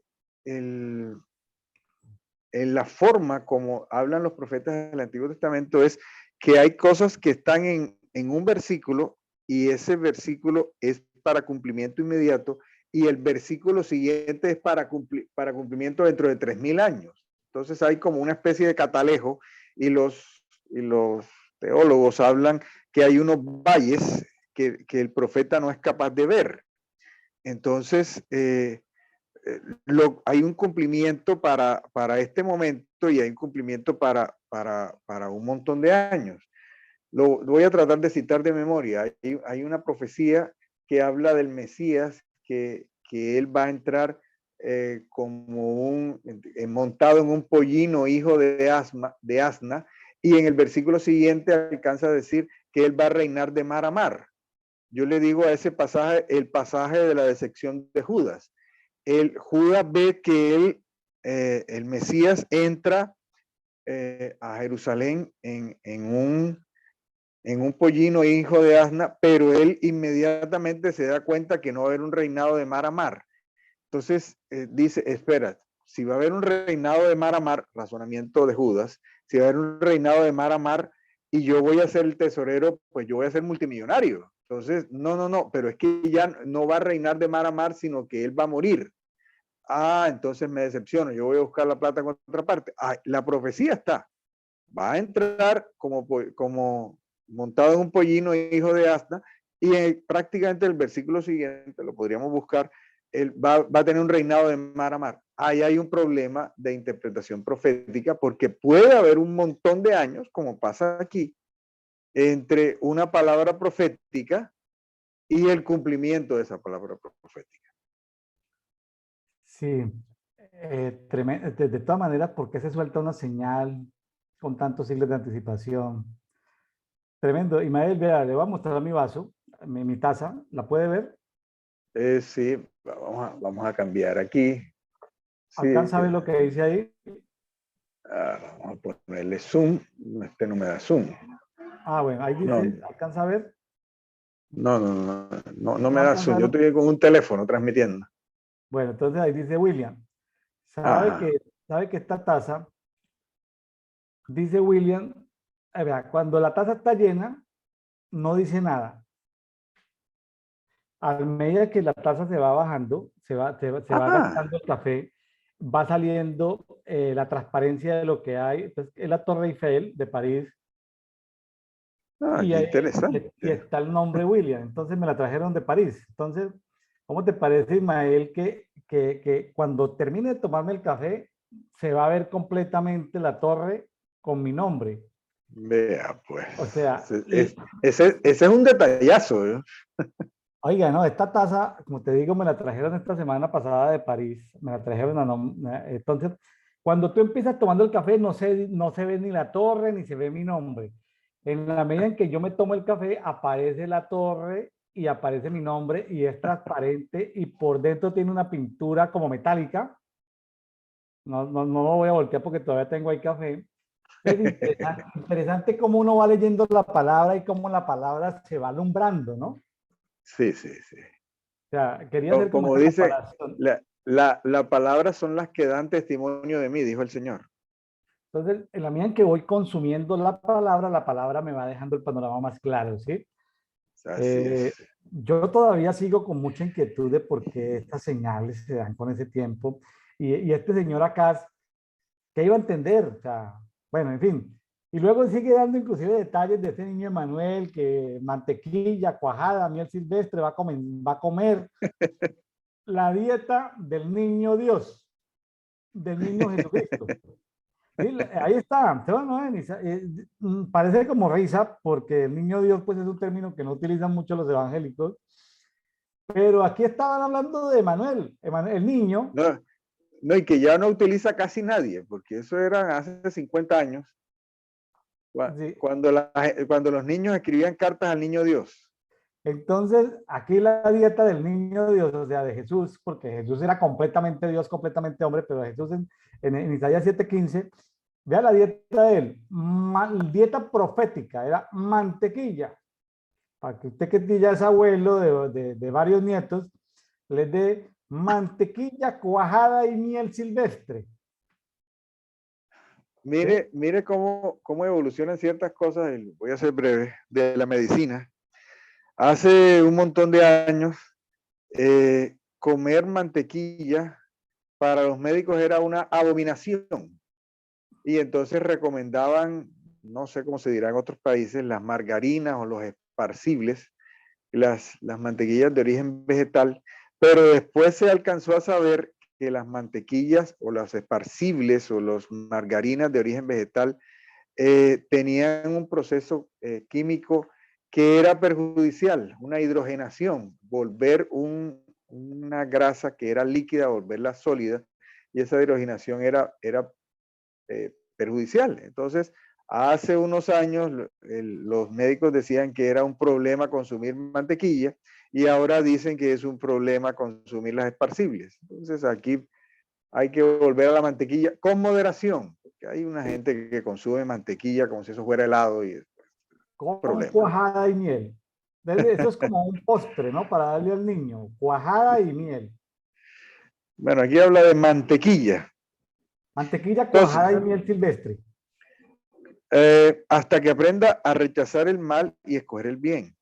la forma como hablan los profetas del Antiguo Testamento es que hay cosas que están en un versículo y ese versículo es para cumplimiento inmediato y el versículo siguiente es para cumplimiento dentro de 3000 años. Entonces hay como una especie de catalejo y los teólogos hablan que hay unos valles que el profeta no es capaz de ver. Entonces, hay un cumplimiento para este momento y hay un cumplimiento para un montón de años. Lo voy a tratar de citar de memoria. Hay una profecía que habla del Mesías, que él va a entrar como montado en un pollino, hijo de asna, y en el versículo siguiente alcanza a decir que él va a reinar de mar a mar. Yo le digo a ese pasaje, el pasaje de la decepción de Judas. Judas ve que el Mesías entra a Jerusalén en un pollino hijo de asna, pero él inmediatamente se da cuenta que no va a haber un reinado de mar a mar. Entonces dice, espera, si va a haber un reinado de mar a mar, razonamiento de Judas, si va a haber un reinado de mar a mar y yo voy a ser el tesorero, pues yo voy a ser multimillonario. Entonces, no, pero es que ya no va a reinar de mar a mar, sino que él va a morir. Entonces me decepciono, yo voy a buscar la plata en otra parte. La profecía está, va a entrar como montado en un pollino hijo de asna y prácticamente el versículo siguiente, lo podríamos buscar, él va a tener un reinado de mar a mar. Ahí hay un problema de interpretación profética porque puede haber un montón de años, como pasa aquí, entre una palabra profética y el cumplimiento de esa palabra profética. sí, de todas maneras, ¿por qué se suelta una señal con tantos siglos de anticipación? Tremendo. Ismael, vea, le voy a mostrar mi vaso, mi taza. ¿La puede ver? Sí, vamos a cambiar aquí. Sí, ¿Alcanza a ver lo que dice ahí? vamos a ponerle zoom. Este no me da zoom. Bueno, ahí dice, ¿alcanza a ver? No me ¿No da alcanza a zoom. ver? Yo estoy con un teléfono transmitiendo. Bueno, entonces ahí dice William. Ajá. Sabe que esta taza, dice William, vea, cuando la taza está llena, no dice nada. A medida que la taza se va bajando, se va gastando el café, va saliendo la transparencia de lo que hay. Entonces, es la Torre Eiffel de París y, Qué ahí, interesante. y está el nombre William. Entonces me la trajeron de París. Entonces, ¿cómo te parece, Ismael, que cuando termine de tomarme el café, se va a ver completamente la torre con mi nombre? Vea, pues. O sea, Ese es un detallazo. ¿Eh? oiga, no, esta taza, como te digo, me la trajeron esta semana pasada de París. Me la trajeron entonces, cuando tú empiezas tomando el café, no se ve ni la torre, ni se ve mi nombre. En la medida en que yo me tomo el café, aparece la torre y aparece mi nombre y es transparente y por dentro tiene una pintura como metálica. No lo voy a voltear porque todavía tengo ahí café. Es interesante, interesante cómo uno va leyendo la palabra y cómo la palabra se va alumbrando, ¿no? Sí. O sea, quería hacer como Como esa dice, comparación. la palabra son las que dan testimonio de mí, dijo el Señor. Entonces, en la medida en que voy consumiendo la palabra me va dejando el panorama más claro, ¿sí? Así Eh, es. yo todavía sigo con mucha inquietud de por qué estas señales se dan con ese tiempo. y este señor Acaz, ¿qué iba a entender? O sea, bueno, en fin. Y luego sigue dando inclusive detalles de ese niño Emanuel, que mantequilla, cuajada, miel silvestre, va a comer la dieta del niño Dios, del niño Jesucristo. Sí, ahí está. Bueno, parece como risa porque el niño Dios pues es un término que no utilizan mucho los evangélicos, pero aquí estaban hablando de Emanuel, el niño. No, no, y que ya no utiliza casi nadie, porque eso era hace 50 años, Sí. cuando los niños escribían cartas al niño Dios. Entonces, aquí la dieta del niño Dios, o sea, de Jesús, porque Jesús era completamente Dios, completamente hombre, pero Jesús en Isaías 7:15, vea la dieta de él, dieta profética, era mantequilla, para que usted que ya es abuelo de varios nietos, les dé mantequilla cuajada y miel silvestre. ¿Sí? Mire cómo evolucionan ciertas cosas, voy a ser breve, de la medicina. Hace un montón de años, comer mantequilla para los médicos era una abominación. Y entonces recomendaban, no sé cómo se dirá en otros países, las margarinas o los esparcibles, las mantequillas de origen vegetal, pero después se alcanzó a saber que las mantequillas o las esparcibles o las margarinas de origen vegetal tenían un proceso químico que era perjudicial, una hidrogenación, volver una grasa que era líquida, volverla sólida, y esa hidrogenación era perjudicial. Entonces, hace unos años los médicos decían que era un problema consumir mantequilla y ahora dicen que es un problema consumir las esparcibles. Entonces, aquí hay que volver a la mantequilla con moderación, porque hay una gente que consume mantequilla como si eso fuera helado y es un Con problema. cuajada y miel. Eso es como un postre, ¿no? Para darle al niño, cuajada y miel. Bueno, aquí habla de mantequilla. Mantequilla Entonces, cuajada y miel silvestre. hasta que aprenda a rechazar el mal y escoger el bien.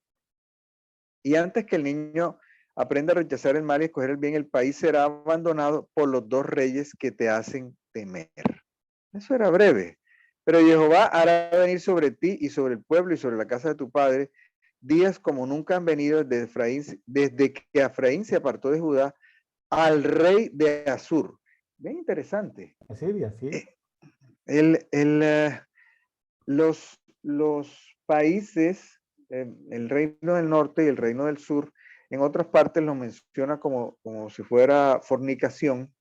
Y antes que el niño aprenda a rechazar el mal y escoger el bien, el país será abandonado por los dos reyes que te hacen temer. Eso era breve. Pero Jehová hará venir sobre ti y sobre el pueblo y sobre la casa de tu padre días como nunca han venido desde que Efraín se apartó de Judá al rey de Asur. Bien interesante. Asiria, sí. El, el, eh, los países, el reino del norte y el reino del sur, en otras partes lo menciona como si fuera fornicación,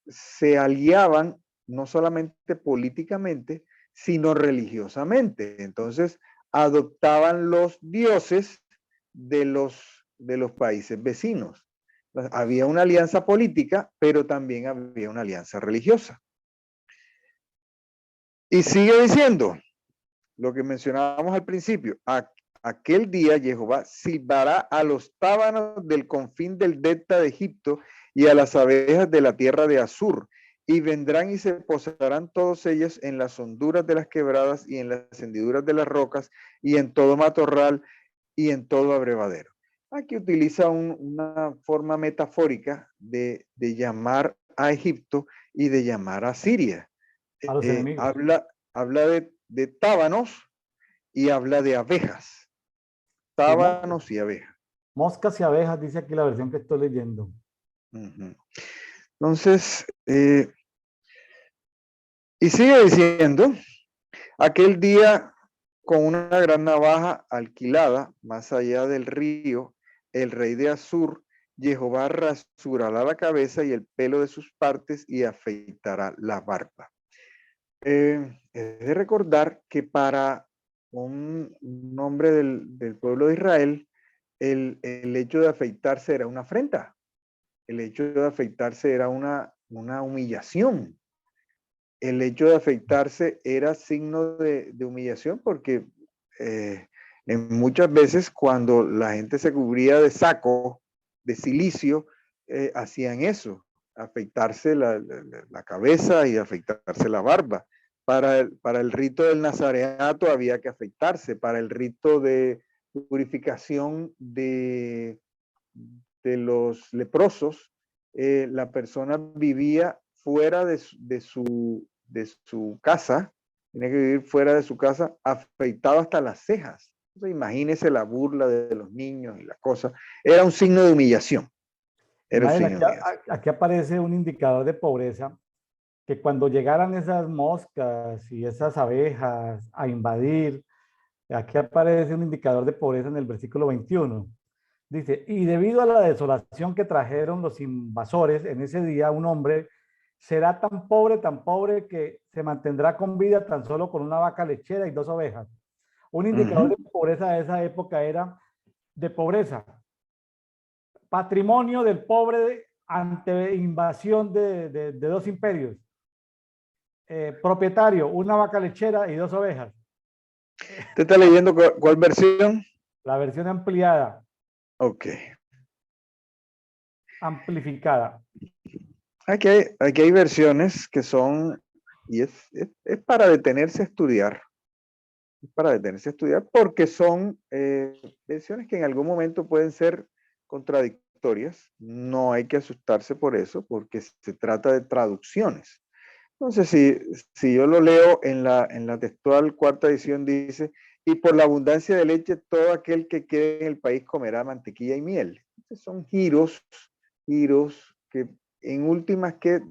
se aliaban no solamente políticamente, sino religiosamente. Entonces, adoptaban los dioses de los países vecinos. Había una alianza política, pero también había una alianza religiosa. Y sigue diciendo lo que mencionábamos al principio. Aquel día Jehová silbará a los tábanos del confín del delta de Egipto y a las abejas de la tierra de Asur, y vendrán y se posarán todos ellos en las honduras de las quebradas y en las hendiduras de las rocas y en todo matorral y en todo abrevadero. Aquí utiliza una forma metafórica de llamar a Egipto y de llamar a Siria. A los enemigos. Habla de tábanos y habla de abejas. Sí, Tábanos y abejas. moscas y abejas, dice aquí la versión que estoy leyendo. Entonces, y sigue diciendo, aquel día con una gran navaja alquilada más allá del río, el rey de Asur, Jehová rasurará la cabeza y el pelo de sus partes y afeitará la barba. Es de recordar que para un hombre del pueblo de Israel, el hecho de afeitarse era una afrenta. El hecho de afeitarse era una humillación. El hecho de afeitarse era signo de humillación porque muchas veces cuando la gente se cubría de saco, de silicio, hacían eso, afeitarse la cabeza y afeitarse la barba. Para el rito del nazareato había que afeitarse, para el rito de purificación de los leprosos la persona vivía fuera de su casa, tenía que vivir fuera de su casa, afeitado hasta las cejas. Entonces, imagínese la burla de los niños y la cosa. Era un signo de humillación. Era un Ismael, signo de humillación. aquí aparece un indicador de pobreza que cuando llegaran esas moscas y esas abejas a invadir, aquí aparece un indicador de pobreza en el versículo 21. Dice, y debido a la desolación que trajeron los invasores en ese día, un hombre será tan pobre que se mantendrá con vida tan solo con una vaca lechera y 2 ovejas. Un indicador de pobreza de esa época era de pobreza. Patrimonio del pobre ante invasión de 2 imperios. Propietario, una vaca lechera y 2 ovejas. ¿Usted está leyendo cuál versión? La versión ampliada. Ok. Amplificada. Aquí hay versiones que son, y es para detenerse a estudiar. Es para detenerse a estudiar porque son versiones que en algún momento pueden ser contradictorias. No hay que asustarse por eso porque se trata de traducciones. Entonces, si yo lo leo en la textual cuarta edición, dice, y por la abundancia de leche, todo aquel que quede en el país comerá mantequilla y miel. Entonces, son giros que en últimas que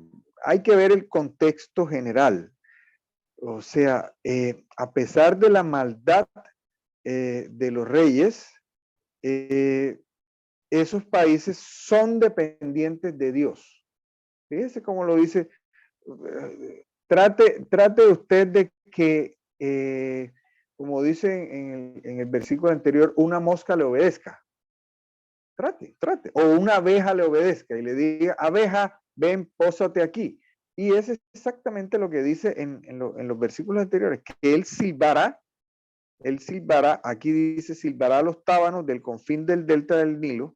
hay que ver el contexto general. O sea, a pesar de la maldad de los reyes, esos países son dependientes de Dios. Fíjese cómo lo dice. Trate usted de que, como dice en el versículo anterior, una mosca le obedezca. Trate. O una abeja le obedezca y le diga, abeja, ven, pósate aquí. Y es exactamente lo que dice en los versículos anteriores, que él silbará, aquí dice, silbará a los tábanos del confín del delta del Nilo,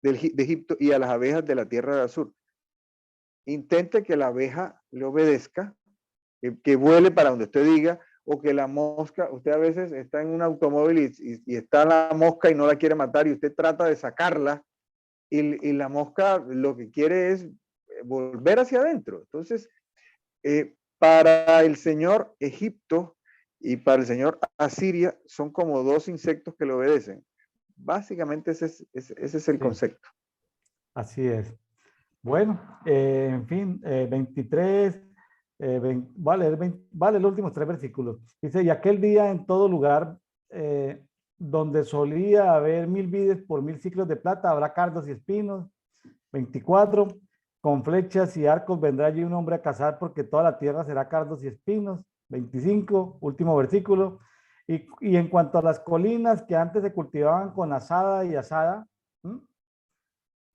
de Egipto, y a las abejas de la tierra del sur. Intente que la abeja le obedezca, que vuele para donde usted diga, o que la mosca, usted a veces está en un automóvil y está la mosca y no la quiere matar y usted trata de sacarla y la mosca lo que quiere es volver hacia adentro. Entonces, para el señor Egipto y para el señor Asiria son como 2 insectos que le obedecen. Básicamente ese es el concepto. Así es. Bueno, en fin, 23, vale los últimos 3 versículos. Dice, y aquel día en todo lugar donde solía haber 1000 vides por 1000 ciclos de plata, habrá cardos y espinos. 24, con flechas y arcos vendrá allí un hombre a cazar porque toda la tierra será cardos y espinos. 25, último versículo. Y en cuanto a las colinas que antes se cultivaban con asada y asada,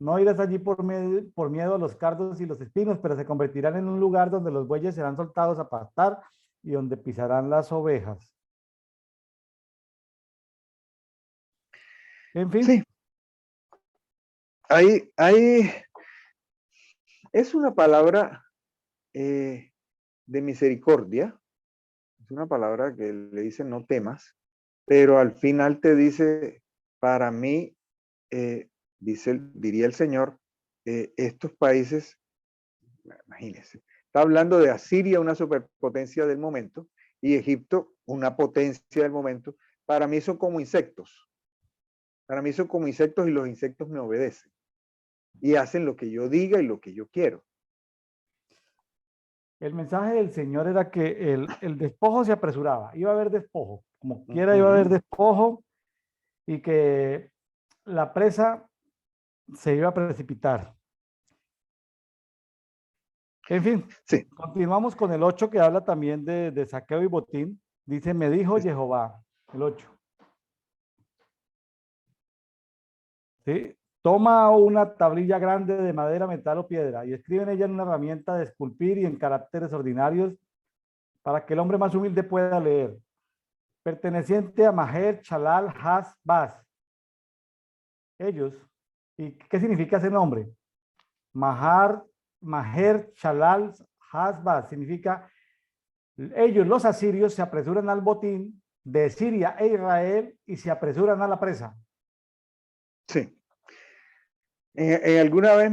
no irás allí por miedo a los cardos y los espinos, pero se convertirán en un lugar donde los bueyes serán soltados a pastar y donde pisarán las ovejas. En fin. Sí. Es una palabra de misericordia. Es una palabra que le dice no temas, pero al final te dice, para mí, diría el Señor, estos países, imagínense, está hablando de Asiria, una superpotencia del momento, y Egipto, una potencia del momento. Para mí son como insectos. Para mí son como insectos y los insectos me obedecen. Y hacen lo que yo diga y lo que yo quiero. El mensaje del Señor era que el despojo se apresuraba, iba a haber despojo, como quiera iba a haber despojo y que la presa se iba a precipitar. En fin, sí. Continuamos con el 8 que habla también de saqueo y botín. Dice, me dijo Jehová, el 8. ¿Sí? Toma una tablilla grande de madera, metal o piedra y escribe en ella en una herramienta de esculpir y en caracteres ordinarios para que el hombre más humilde pueda leer. Perteneciente a Maher, Chalal, Has, Bas. Ellos. ¿Y qué significa ese nombre? Maher, Chalal, Has, Bas. Significa, ellos, los asirios, se apresuran al botín de Siria e Israel y se apresuran a la presa. Sí. Alguna vez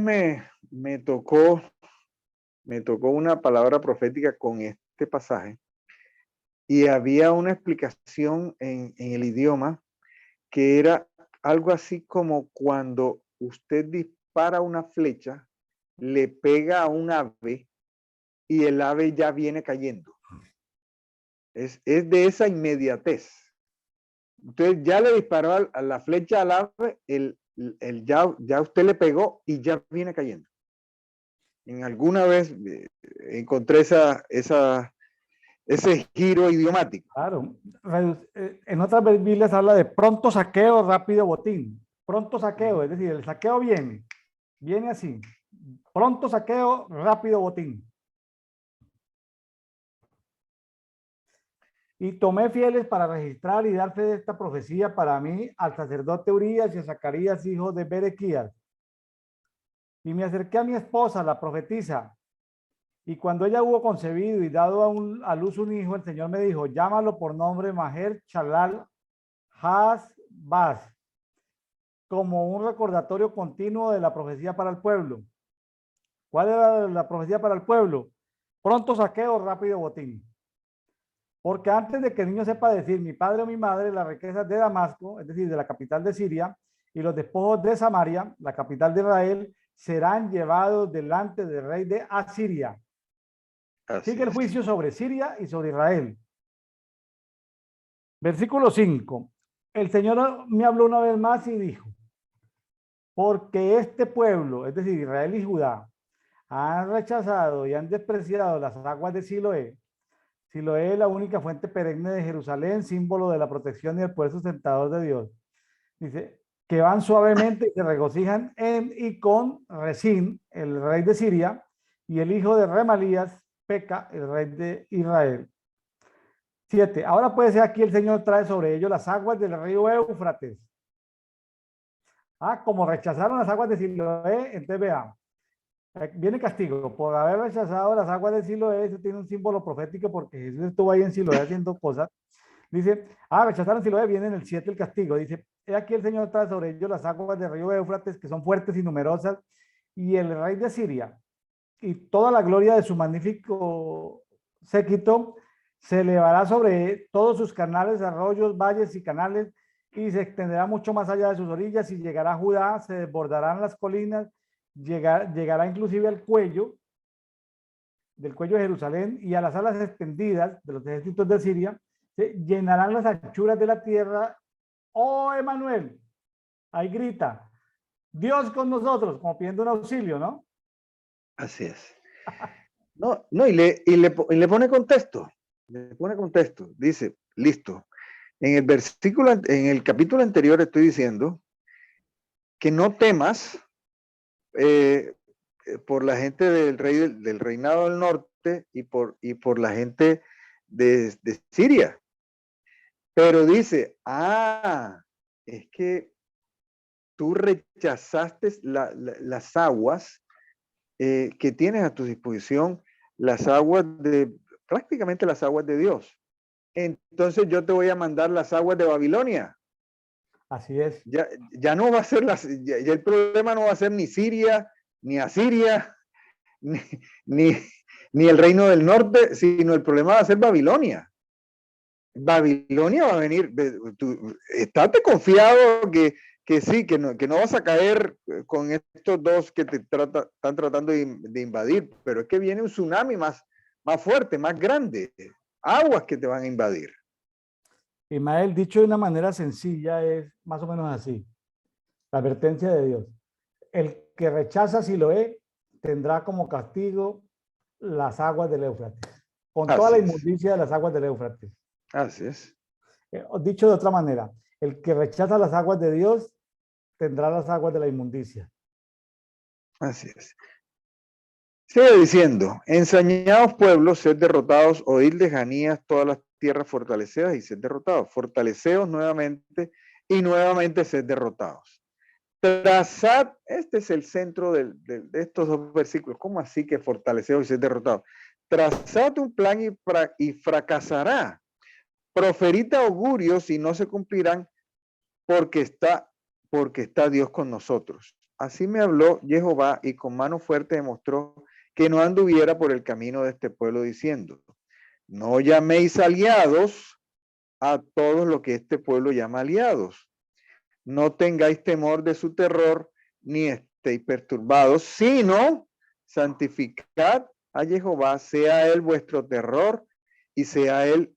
me tocó una palabra profética con este pasaje y había una explicación en el idioma que era algo así como cuando usted dispara una flecha, le pega a un ave y el ave ya viene cayendo. Es de esa inmediatez. Entonces ya le disparó a la flecha al ave, ya usted le pegó y ya viene cayendo. En alguna vez encontré ese giro idiomático. Claro. En otras Biblias habla de pronto saqueo, rápido botín. Pronto saqueo, es decir, el saqueo viene así. Pronto saqueo, rápido botín. Y tomé fieles para registrar y dar fe de esta profecía para mí al sacerdote Urías y a Zacarías, hijo de Berequías. Y me acerqué a mi esposa, la profetisa, y cuando ella hubo concebido y dado a luz un hijo, el Señor me dijo, llámalo por nombre Maher Shalal Has-Baz, como un recordatorio continuo de la profecía para el pueblo. ¿Cuál era la profecía para el pueblo? Pronto saqueo, rápido botín. Porque antes de que el niño sepa decir mi padre o mi madre, las riquezas de Damasco, es decir, de la capital de Siria, y los despojos de Samaria, la capital de Israel, serán llevados delante del rey de Asiria. Sigue el juicio sobre Siria y sobre Israel. Versículo 5. El Señor me habló una vez más y dijo, porque este pueblo, es decir, Israel y Judá, han rechazado y han despreciado las aguas de Siloé. Siloé es la única fuente perenne de Jerusalén, símbolo de la protección y el poder sustentador de Dios. Dice, que van suavemente y se regocijan en y con Resín, el rey de Siria, y el hijo de Remalías, Peca, el rey de Israel. 7. Ahora puede ser aquí el Señor trae sobre ellos las aguas del río Éufrates. Como rechazaron las aguas de Siloé, entonces vea, viene castigo por haber rechazado las aguas de Siloé. Eso tiene un símbolo profético porque Jesús estuvo ahí en Siloé haciendo cosas. Dice, rechazaron Siloé, viene en el 7 el castigo. Dice, he aquí el Señor trae sobre ellos las aguas del río Éufrates, que son fuertes y numerosas, y el rey de Siria y toda la gloria de su magnífico séquito se elevará sobre todos sus canales, arroyos, valles y canales, y se extenderá mucho más allá de sus orillas y llegará a Judá, se desbordarán las colinas, llegará inclusive al cuello, del cuello de Jerusalén, y a las alas extendidas de los ejércitos de Siria, se llenarán las anchuras de la tierra. Oh, Emanuel, ahí grita, Dios con nosotros, como pidiendo un auxilio, ¿no? Así es. No, y le pone contexto. Le pone contexto. Dice, listo. En el capítulo anterior estoy diciendo que no temas por la gente del reinado del norte y por la gente de Siria. Pero dice, es que tú rechazaste las aguas que tienes a tu disposición, prácticamente las aguas de Dios. Entonces yo te voy a mandar las aguas de Babilonia. Así es. Ya no va a ser ya el problema no va a ser ni Siria, ni Asiria, ni el reino del norte, sino el problema va a ser Babilonia. Babilonia va a venir. Estate confiado que sí, que no vas a caer con estos dos que están tratando de invadir, pero es que viene un tsunami más fuerte, más grande, aguas que te van a invadir. Ismael, dicho de una manera sencilla, es más o menos así. La advertencia de Dios. El que rechaza Siloé tendrá como castigo las aguas del Éufrates, con toda la inmundicia de las aguas del Éufrates. Así es. Dicho de otra manera, el que rechaza las aguas de Dios tendrá las aguas de la inmundicia. Así es. Sigue diciendo, ensañados pueblos, sed derrotados, oíd lejanías todas las tierras fortalecidas y sed derrotados. Fortaleceos nuevamente y nuevamente sed derrotados. Trazad, este es el centro de estos dos versículos. ¿Cómo así que fortaleceos y sed derrotados? Trazad un plan y fracasará. Proferid augurios y no se cumplirán porque está Dios con nosotros. así me habló Jehová, y con mano fuerte demostró que no anduviera por el camino de este pueblo, diciendo, no llaméis aliados a todos lo que este pueblo llama aliados. No tengáis temor de su terror, ni estéis perturbados, sino santificad a Jehová, sea él vuestro terror y sea él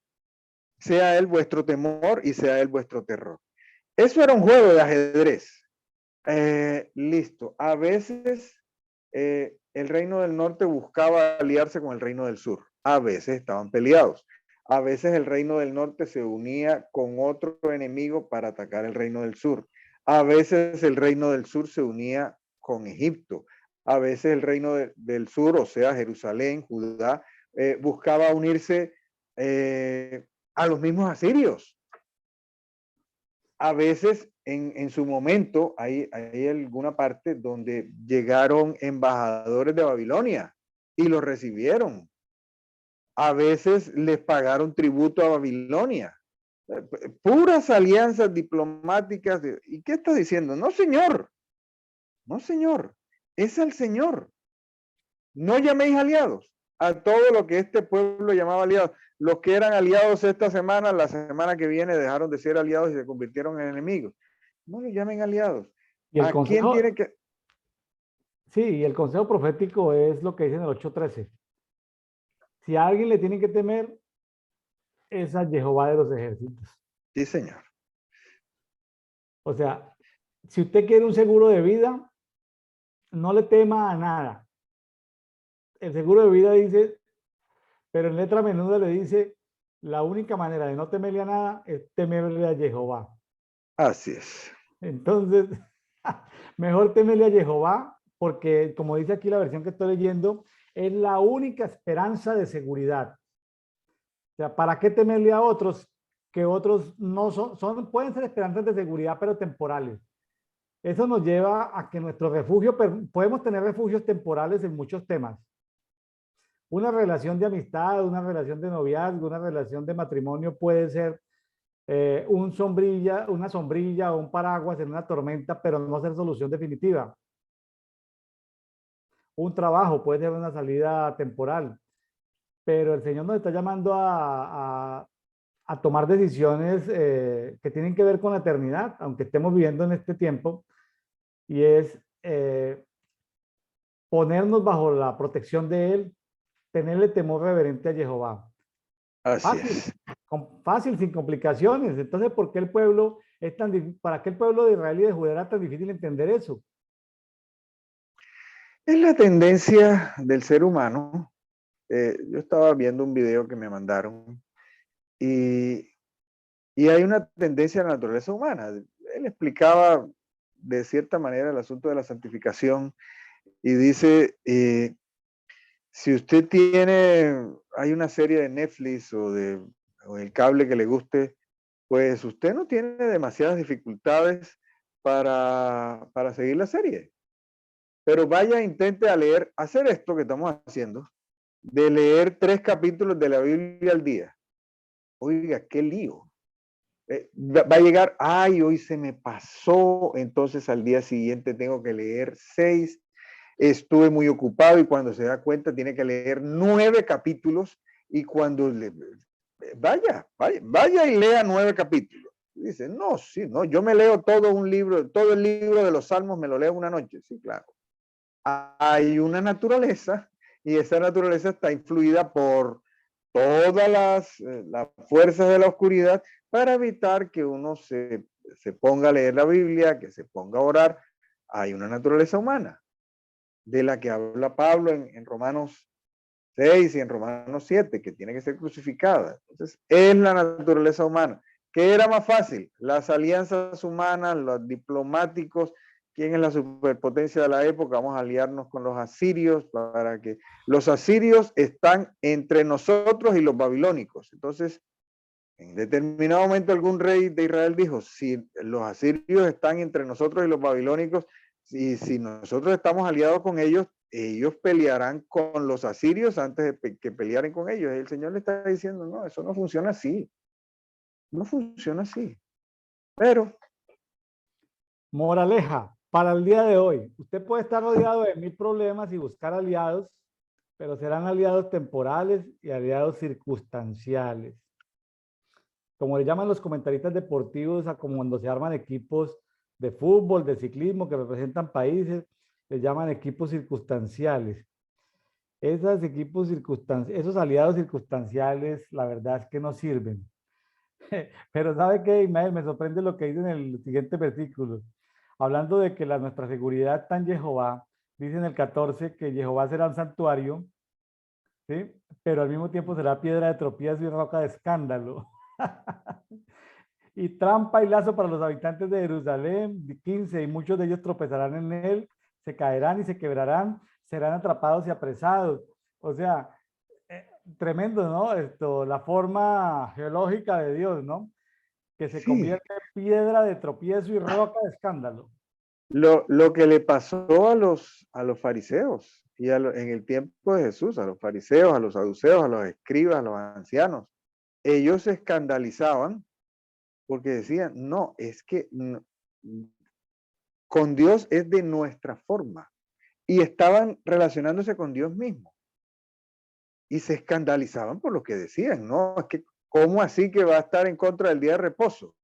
vuestro temor y sea él vuestro terror. Eso era un juego de ajedrez. Listo. A veces el reino del norte buscaba aliarse con el reino del sur. A veces estaban peleados. A veces el reino del norte se unía con otro enemigo para atacar el reino del sur. A veces el reino del sur se unía con Egipto. A veces el reino del sur, o sea, Jerusalén, Judá, buscaba unirse a los mismos asirios. A veces en su momento hay alguna parte donde llegaron embajadores de Babilonia y los recibieron. A veces les pagaron tributo a Babilonia. Puras alianzas diplomáticas. ¿Y qué está diciendo? No, señor. No, señor. Es al Señor. No llaméis aliados a todo lo que este pueblo llamaba aliados. Los que eran aliados esta semana, la semana que viene dejaron de ser aliados y se convirtieron en enemigos. No los llamen aliados. Y el ¿A quién tiene que...? Sí, y el consejo profético es lo que dice en el 8:13. Si a alguien le tienen que temer, es a Jehová de los ejércitos. Sí, señor. O sea, si usted quiere un seguro de vida, no le tema a nada. El seguro de vida dice, pero en letra menuda le dice, la única manera de no temerle a nada es temerle a Jehová. Así es. Entonces, mejor temerle a Jehová, porque como dice aquí la versión que estoy leyendo, es la única esperanza de seguridad. O sea, ¿para qué temerle a otros? Que otros no pueden ser esperanzas de seguridad, pero temporales. Eso nos lleva a que nuestro refugio, podemos tener refugios temporales en muchos temas. Una relación de amistad, una relación de noviazgo, una relación de matrimonio puede ser una sombrilla o un paraguas en una tormenta, pero no ser solución definitiva. Un trabajo puede ser una salida temporal, pero el Señor nos está llamando a tomar decisiones que tienen que ver con la eternidad, aunque estemos viviendo en este tiempo, y es ponernos bajo la protección de Él, tenerle temor reverente a Jehová. Así Fácil, es. fácil, sin complicaciones. Entonces, ¿por qué el pueblo para qué el pueblo de Israel y de Judá era tan difícil entender eso? Es la tendencia del ser humano. Yo estaba viendo un video que me mandaron y hay una tendencia a la naturaleza humana. Él explicaba de cierta manera el asunto de la santificación y dice, si usted hay una serie de Netflix o el cable que le guste, pues usted no tiene demasiadas dificultades para seguir la serie. Pero vaya, intente hacer esto que estamos haciendo, de leer 3 capítulos de la Biblia al día. Oiga, qué lío. Va a llegar, ay, hoy se me pasó, entonces al día siguiente tengo que leer 6. Estuve muy ocupado y cuando se da cuenta tiene que leer 9 capítulos y cuando vaya y lea 9 capítulos. Dice, no, sí, no, yo me leo todo el libro de los Salmos me lo leo una noche. Sí, claro. Hay una naturaleza y esa naturaleza está influida por todas las fuerzas de la oscuridad para evitar que uno se ponga a leer la Biblia, que se ponga a orar. Hay una naturaleza humana de la que habla Pablo en Romanos 6 y en Romanos 7, que tiene que ser crucificada. Entonces, es la naturaleza humana. ¿Qué era más fácil? Las alianzas humanas, los diplomáticos. ¿Quién es la superpotencia de la época? Vamos a aliarnos con los asirios para que los asirios están entre nosotros y los babilónicos. Entonces, en determinado momento algún rey de Israel dijo, si los asirios están entre nosotros y los babilónicos, y si nosotros estamos aliados con ellos, ellos pelearán con los asirios antes de que pelearan con ellos. Y el Señor le está diciendo, no, eso no funciona así. No funciona así. Pero Moraleja, para el día de hoy, usted puede estar rodeado de 1000 problemas y buscar aliados, pero serán aliados temporales y aliados circunstanciales. Como le llaman los comentaristas deportivos a como cuando se arman equipos de fútbol, de ciclismo que representan países, les llaman equipos circunstanciales. Esos aliados circunstanciales, la verdad es que no sirven. Pero ¿sabe qué, Ismael? Me sorprende lo que dice en el siguiente versículo. Hablando de que nuestra seguridad está en Jehová, dice en el 14 que Jehová será un santuario, ¿sí? Pero al mismo tiempo será piedra de tropiezo y roca de escándalo. Y trampa y lazo para los habitantes de Jerusalén, 15, y muchos de ellos tropezarán en él, se caerán y se quebrarán, serán atrapados y apresados. O sea, tremendo, ¿no? La forma geológica de Dios, ¿no? Que se Sí, convierte en piedra de tropiezo y roca de escándalo. lo que le pasó a los fariseos y en el tiempo de Jesús, a los fariseos, a los saduceos, a los escribas, a los ancianos, ellos se escandalizaban porque decían, no, es que con Dios es de nuestra forma. Y estaban relacionándose con Dios mismo. Y se escandalizaban por lo que decían, no, es que, ¿cómo así que va a estar en contra del día de reposo?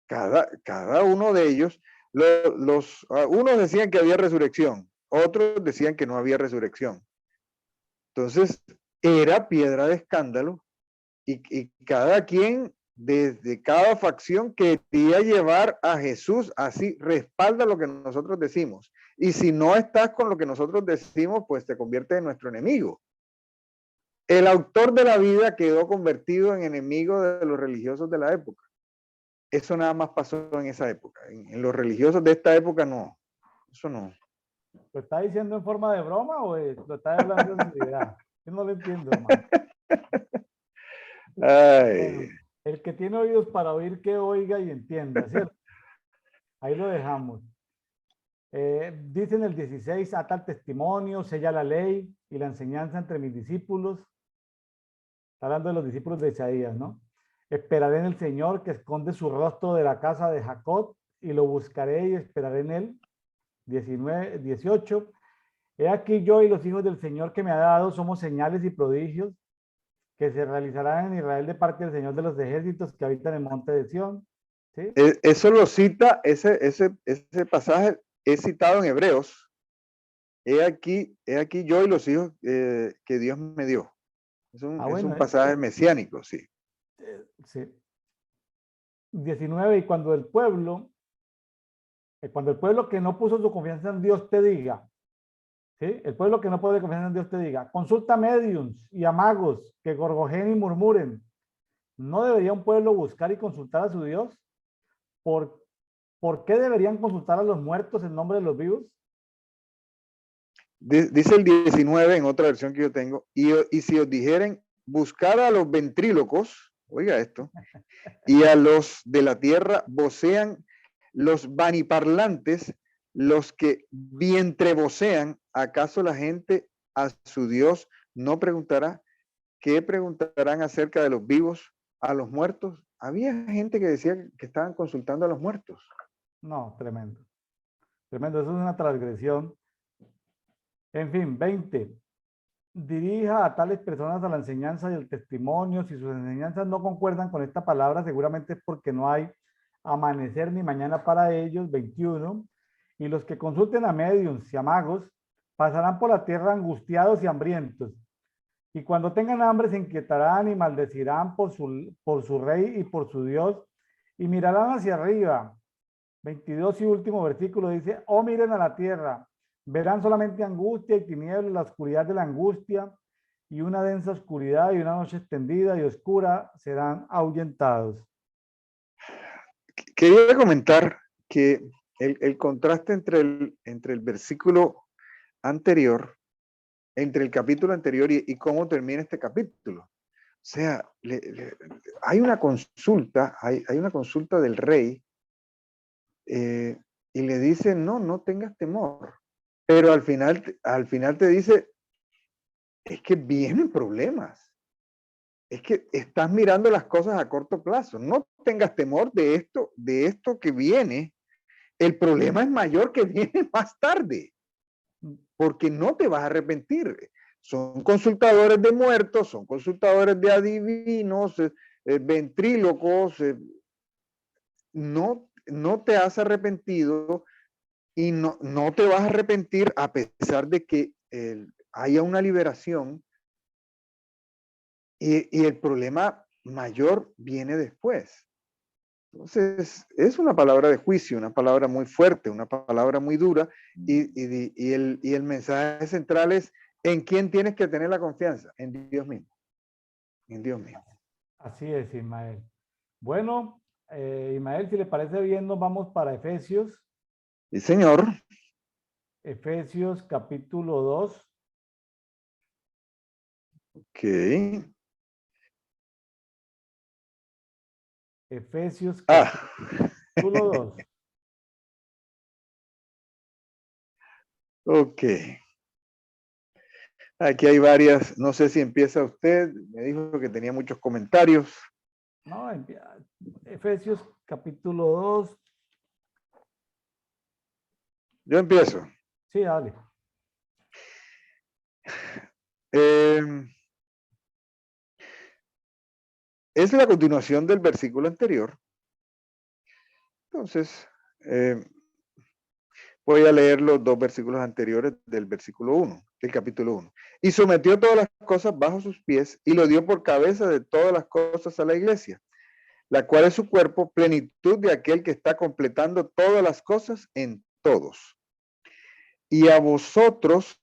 Cada uno de ellos, unos decían que había resurrección, otros decían que no había resurrección. Entonces, era piedra de escándalo y cada quien, desde cada facción, quería llevar a Jesús así, respalda lo que nosotros decimos. Y si no estás con lo que nosotros decimos, pues te convierte en nuestro enemigo. El autor de la vida quedó convertido en enemigo de los religiosos de la época. Eso nada más pasó en esa época. En los religiosos de esta época no. Eso no. ¿Lo está diciendo en forma de broma o lo está hablando en seriedad? Yo no lo entiendo, hermano. Ay, Bueno, el que tiene oídos para oír, que oiga y entienda, ¿cierto? Ahí lo dejamos. Dice en el 16, ata el testimonio, sella la ley y la enseñanza entre mis discípulos. Está hablando de los discípulos de Isaías, ¿no? Esperaré en el Señor que esconde su rostro de la casa de Jacob y lo buscaré y esperaré en él. 19, 18. He aquí yo y los hijos del Señor que me ha dado somos señales y prodigios que se realizarán en Israel de parte del Señor de los ejércitos que habitan en el monte de Sión. ¿Sí? eso lo cita, ese pasaje es citado en Hebreos. He aquí yo y los hijos que Dios me dio. Es Bueno, un pasaje mesiánico, sí. sí. 19, y cuando el pueblo que no puso su confianza en Dios te diga, ¿sí? El pueblo que no puede confiar en Dios te diga, consulta mediums y a magos que gorgojeen y murmuren. ¿No debería un pueblo buscar y consultar a su Dios? ¿Por, ¿Por qué deberían consultar a los muertos en nombre de los vivos? Dice el 19 en otra versión que yo tengo, y si os dijeren, buscar a los ventrílocos, oiga esto, y a los de la tierra vocean, los vaniparlantes, los que vientre-vocean, ¿acaso la gente a su Dios no preguntará? ¿Qué preguntarán acerca de los vivos a los muertos? Había gente que decía que estaban consultando a los muertos. No, tremendo. Tremendo, eso es una transgresión. En fin, 20. Dirija a tales personas a la enseñanza y el testimonio. Si sus enseñanzas no concuerdan con esta palabra, seguramente es porque no hay amanecer ni mañana para ellos. 21. Y los que consulten a mediums y a magos pasarán por la tierra angustiados y hambrientos. Y cuando tengan hambre se inquietarán y maldecirán por su rey y por su Dios y mirarán hacia arriba. 22 y último versículo dice, oh miren a la tierra, verán solamente angustia y tinieblas, la oscuridad de la angustia y una densa oscuridad y una noche extendida y oscura serán ahuyentados. Quería comentar que el contraste entre el versículo anterior, entre el capítulo anterior y cómo termina este capítulo. O sea, hay una consulta, hay una consulta del rey y le dice, no tengas temor. Pero al final te dice, es que vienen problemas. Es que estás mirando las cosas a corto plazo. No tengas temor de esto que viene. El problema es mayor que viene más tarde, porque no te vas a arrepentir. Son consultadores de muertos, son consultadores de adivinos, ventrílocos, no te has arrepentido y no te vas a arrepentir a pesar de que haya una liberación y el problema mayor viene después. Entonces, es una palabra de juicio, una palabra muy fuerte, una palabra muy dura y el mensaje central es en quién tienes que tener la confianza, en Dios mismo, en Dios mismo. Así es, Ismael. Bueno, Ismael, si le parece bien, nos vamos para Efesios. Sí, señor. Efesios capítulo 2. Ok. Efesios capítulo 2. Ok. Aquí hay varias, no sé si empieza usted, me dijo que tenía muchos comentarios. No, Efesios capítulo 2. Yo empiezo. Sí, dale. Es la continuación del versículo anterior. Entonces, voy a leer los dos versículos anteriores del versículo 1, del capítulo 1. Y sometió todas las cosas bajo sus pies y lo dio por cabeza de todas las cosas a la iglesia, la cual es su cuerpo, plenitud de aquel que está completando todas las cosas en todos. Y a vosotros,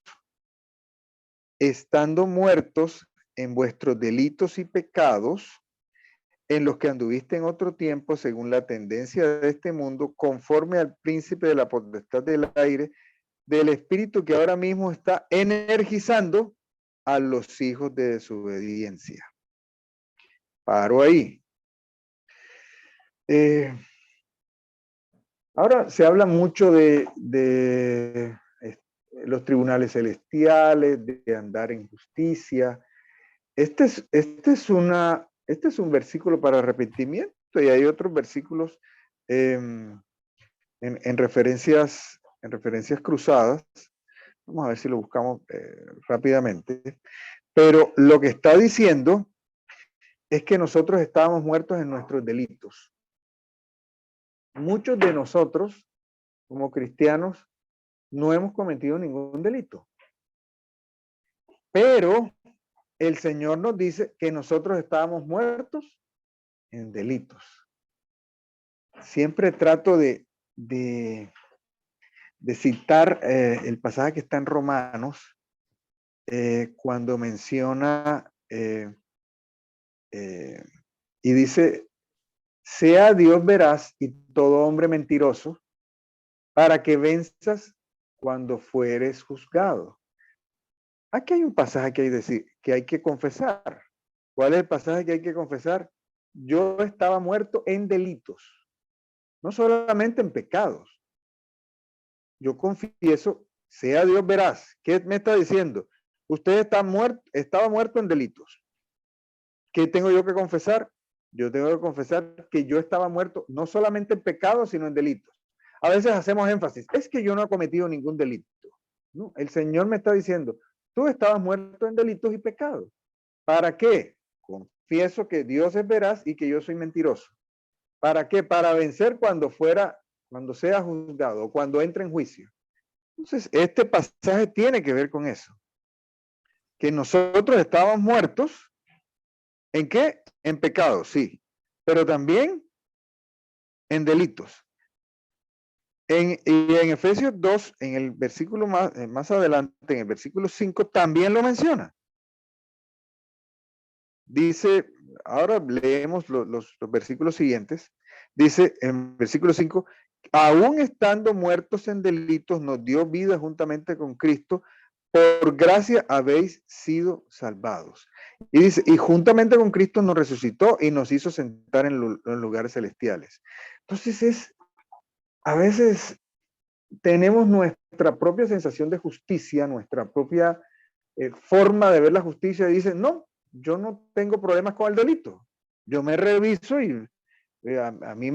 estando muertos en vuestros delitos y pecados, en los que anduviste en otro tiempo según la tendencia de este mundo, conforme al príncipe de la potestad del aire, del espíritu que ahora mismo está energizando a los hijos de desobediencia. Paro ahí. Ahora se habla mucho de los tribunales celestiales, de andar en justicia. Este es un versículo para arrepentimiento y hay otros versículos en referencias cruzadas. Vamos a ver si lo buscamos rápidamente. Pero lo que está diciendo es que nosotros estábamos muertos en nuestros delitos. Muchos de nosotros, como cristianos, no hemos cometido ningún delito. Pero el Señor nos dice que nosotros estábamos muertos en delitos. Siempre trato de citar el pasaje que está en Romanos, cuando menciona y dice, sea Dios veraz y todo hombre mentiroso, para que venzas cuando fueres juzgado. Aquí hay un pasaje que hay que confesar. ¿Cuál es el pasaje que hay que confesar? Yo estaba muerto en delitos, no solamente en pecados. Yo confieso, sea Dios veraz. ¿Qué me está diciendo? Usted estaba muerto en delitos. ¿Qué tengo yo que confesar? Yo tengo que confesar que yo estaba muerto no solamente en pecados, sino en delitos. A veces hacemos énfasis, es que yo no he cometido ningún delito. No, el Señor me está diciendo, tú estabas muerto en delitos y pecados. ¿Para qué? Confieso que Dios es veraz y que yo soy mentiroso. ¿Para qué? Para vencer cuando sea juzgado o cuando entre en juicio. Entonces, este pasaje tiene que ver con eso. Que nosotros estábamos muertos, ¿en qué? En pecados, sí. Pero también en delitos. Y en Efesios 2, en el versículo más adelante, en el versículo 5, también lo menciona. Dice, ahora leemos los versículos siguientes. Dice en versículo 5, aún estando muertos en delitos, nos dio vida juntamente con Cristo. Por gracia habéis sido salvados. Y dice, y juntamente con Cristo nos resucitó y nos hizo sentar en los lugares celestiales. Entonces a veces tenemos nuestra propia sensación de justicia, nuestra propia forma de ver la justicia y dicen, no, yo no tengo problemas con el delito. Yo me reviso y a mí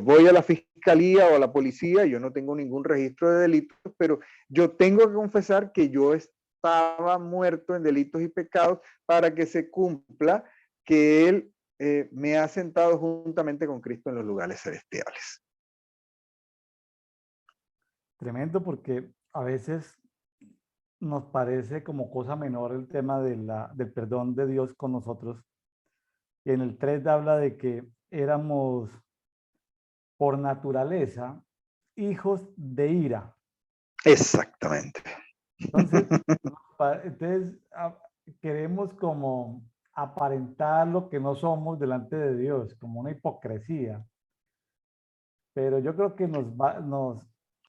voy a la fiscalía o a la policía, yo no tengo ningún registro de delitos, pero yo tengo que confesar que yo estaba muerto en delitos y pecados para que se cumpla que Él me ha sentado juntamente con Cristo en los lugares celestiales. Tremendo, porque a veces nos parece como cosa menor el tema de del perdón de Dios con nosotros. Y en el 3 habla de que éramos por naturaleza hijos de ira. Exactamente. Entonces, entonces queremos como aparentar lo que no somos delante de Dios, como una hipocresía. Pero yo creo que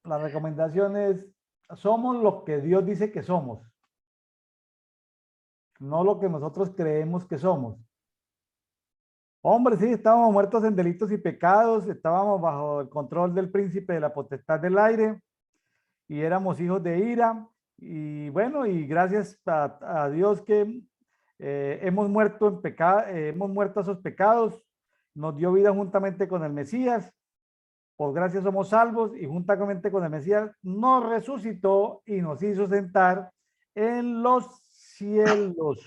la recomendación es, somos lo que Dios dice que somos, no lo que nosotros creemos que somos. Hombre, sí, estábamos muertos en delitos y pecados, estábamos bajo el control del príncipe de la potestad del aire y éramos hijos de ira. Y bueno, y gracias a Dios que hemos muerto en pecado, hemos muerto a esos pecados, nos dio vida juntamente con el Mesías, por gracia somos salvos y juntamente con el Mesías nos resucitó y nos hizo sentar en los cielos.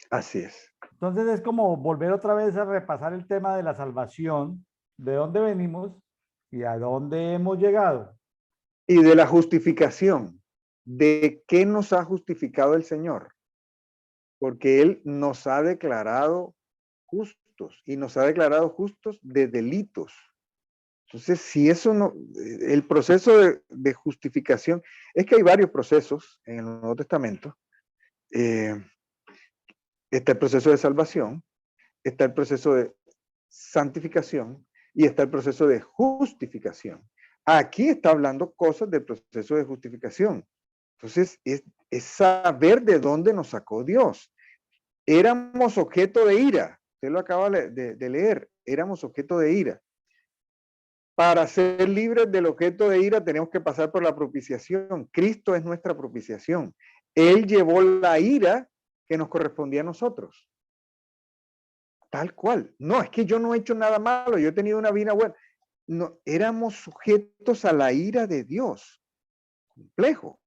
Así es. Entonces es como volver otra vez a repasar el tema de la salvación, de dónde venimos y a dónde hemos llegado. Y de la justificación. ¿De qué nos ha justificado el Señor? Porque Él nos ha declarado justos y nos ha declarado justos de delitos. Entonces, si eso no, el proceso de justificación, es que hay varios procesos en el Nuevo Testamento. Está el proceso de salvación, está el proceso de santificación y está el proceso de justificación. Aquí está hablando cosas del proceso de justificación. Entonces, es saber de dónde nos sacó Dios. Éramos objeto de ira. Usted lo acaba de leer. Éramos objeto de ira. Para ser libres del objeto de ira tenemos que pasar por la propiciación. Cristo es nuestra propiciación. Él llevó la ira que nos correspondía a nosotros. Tal cual. No, es que yo no he hecho nada malo, yo he tenido una vida buena. No, éramos sujetos a la ira de Dios. Complejo.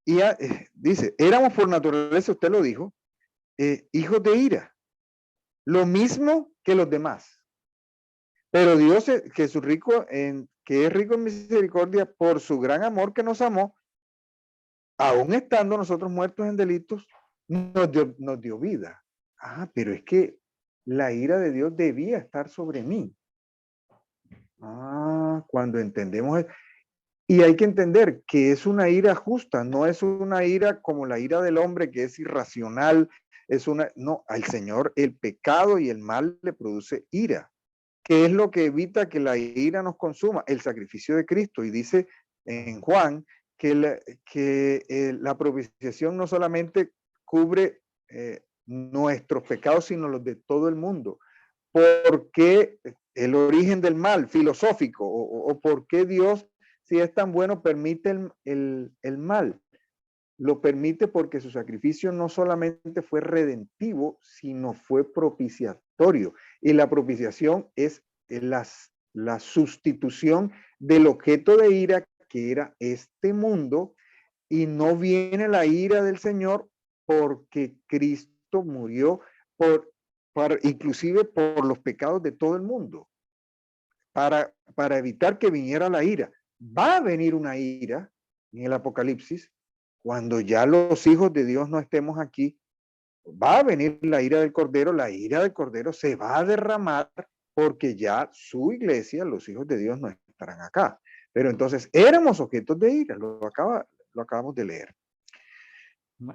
Y dice, éramos por naturaleza, usted lo dijo, hijos de ira. Lo mismo que los demás. Pero Dios, que es rico en misericordia, por su gran amor que nos amó, aún estando nosotros muertos en delitos, nos dio vida. Ah, pero es que la ira de Dios debía estar sobre mí. Ah, cuando entendemos, y hay que entender que es una ira justa, no es una ira como la ira del hombre que es irracional, no, al Señor el pecado y el mal le produce ira. ¿Qué es lo que evita que la ira nos consuma? El sacrificio de Cristo. Y dice en Juan que la propiciación no solamente cubre nuestros pecados, sino los de todo el mundo. ¿Por qué el origen del mal filosófico? ¿O por qué Dios, si es tan bueno, permite el mal? Lo permite porque su sacrificio no solamente fue redentivo, sino fue propiciatorio. Y la propiciación es la sustitución del objeto de ira que era este mundo, y no viene la ira del Señor porque Cristo murió inclusive por los pecados de todo el mundo, para evitar que viniera la ira. Va a venir una ira en el Apocalipsis, cuando ya los hijos de Dios no estemos aquí, va a venir la ira del Cordero se va a derramar porque ya su iglesia, los hijos de Dios no estarán acá. Pero entonces éramos objetos de ira, lo acabamos de leer.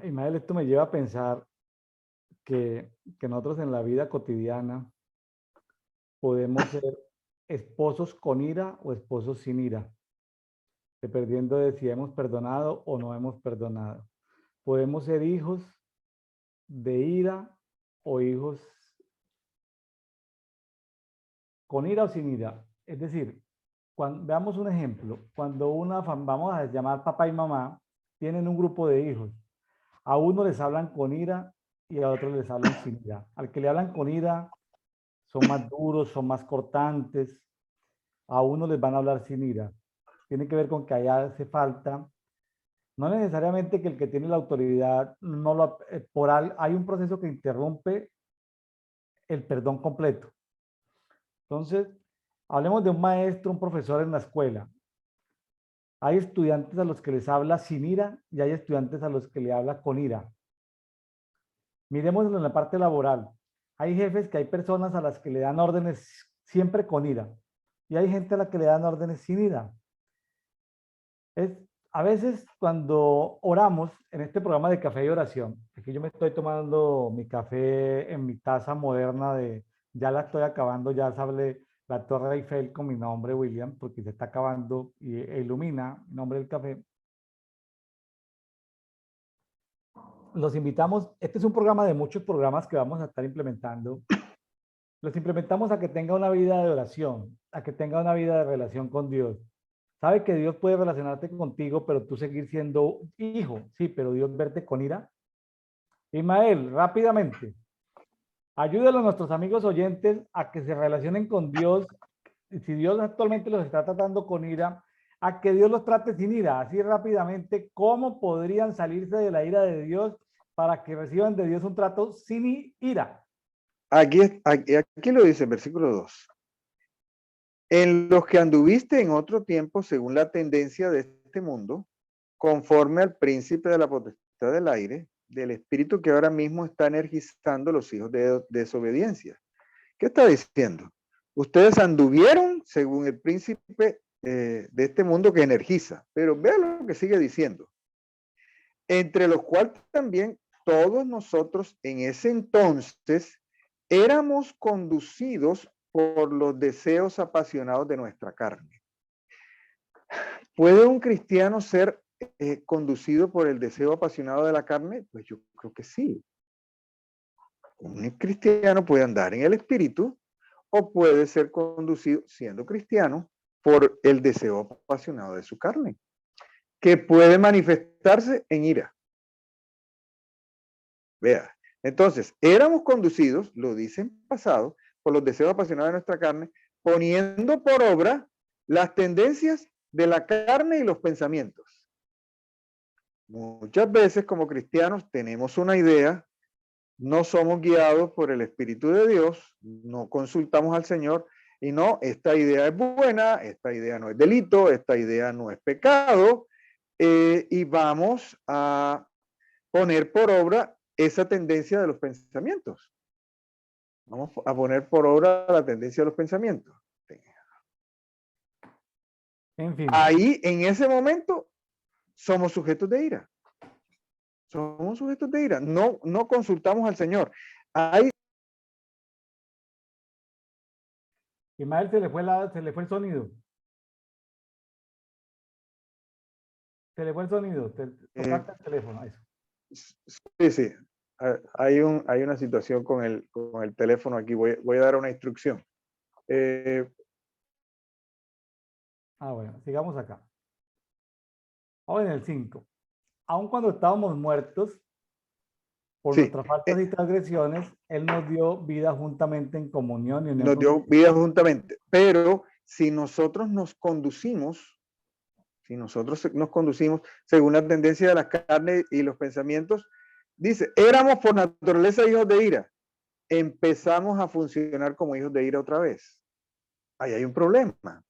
Ismael, esto me lleva a pensar que nosotros en la vida cotidiana podemos ser esposos con ira o esposos sin ira, dependiendo de si hemos perdonado o no hemos perdonado. Podemos ser hijos de ira o hijos con ira o sin ira. Es decir, veamos un ejemplo. Cuando vamos a llamar papá y mamá, tienen un grupo de hijos. A uno les hablan con ira y a otro les hablan sin ira. Al que le hablan con ira, son más duros, son más cortantes. A uno les van a hablar sin ira. Tiene que ver con que allá hace falta, no necesariamente que el que tiene la autoridad, no lo, hay un proceso que interrumpe el perdón completo. Entonces, hablemos de un maestro, un profesor en la escuela. Hay estudiantes a los que les habla sin ira y hay estudiantes a los que le habla con ira. Miremoslo en la parte laboral. Hay jefes que hay personas a las que le dan órdenes siempre con ira y hay gente a la que le dan órdenes sin ira. A veces cuando oramos en este programa de café y oración, aquí yo me estoy tomando mi café en mi taza moderna ya la estoy acabando, ya sale la Torre Eiffel con mi nombre, William, porque se está acabando e ilumina el nombre del café. Los invitamos, este es un programa de muchos programas que vamos a estar implementando. Los implementamos a que tenga una vida de oración, a que tenga una vida de relación con Dios. Sabe que Dios puede relacionarte contigo, pero tú seguir siendo hijo, sí, pero Dios verte con ira. Ismael, rápidamente, ayúdalo a nuestros amigos oyentes a que se relacionen con Dios. Si Dios actualmente los está tratando con ira, a que Dios los trate sin ira. Así rápidamente, ¿cómo podrían salirse de la ira de Dios para que reciban de Dios un trato sin ira? Aquí lo dice el versículo 2. En los que anduviste en otro tiempo según la tendencia de este mundo, conforme al príncipe de la potestad del aire, del espíritu que ahora mismo está energizando los hijos de desobediencia. ¿Qué está diciendo? Ustedes anduvieron según el príncipe de este mundo que energiza, pero vean lo que sigue diciendo. Entre los cuales también todos nosotros en ese entonces éramos conducidos por los deseos apasionados de nuestra carne. ¿Puede un cristiano ser conducido por el deseo apasionado de la carne? Pues yo creo que sí. Un cristiano puede andar en el espíritu o puede ser conducido, siendo cristiano, por el deseo apasionado de su carne, que puede manifestarse en ira. Vea, entonces, éramos conducidos, lo dice en pasado, por los deseos apasionados de nuestra carne, poniendo por obra las tendencias de la carne y los pensamientos. Muchas veces como cristianos tenemos una idea, no somos guiados por el Espíritu de Dios, no consultamos al Señor y no, esta idea es buena, esta idea no es delito, esta idea no es pecado, y vamos a poner por obra esa tendencia de los pensamientos. Vamos a poner por obra la tendencia de los pensamientos. En fin. Ahí, en ese momento, somos sujetos de ira. Somos sujetos de ira. No consultamos al Señor. Ahí. Ismael, se le fue el sonido. Se le fue el sonido. Tocaste el teléfono. Eso. Sí. Hay una situación con el teléfono aquí. Voy a dar una instrucción. Bueno, sigamos acá. Ahora en el 5. Aun cuando estábamos muertos por nuestras faltas y transgresiones, Él nos dio vida juntamente en comunión. Y nos dio vida juntamente. Pero si nosotros nos conducimos según la tendencia de la carne y los pensamientos, dice, éramos por naturaleza hijos de ira. Empezamos a funcionar como hijos de ira otra vez. Ahí hay un problema.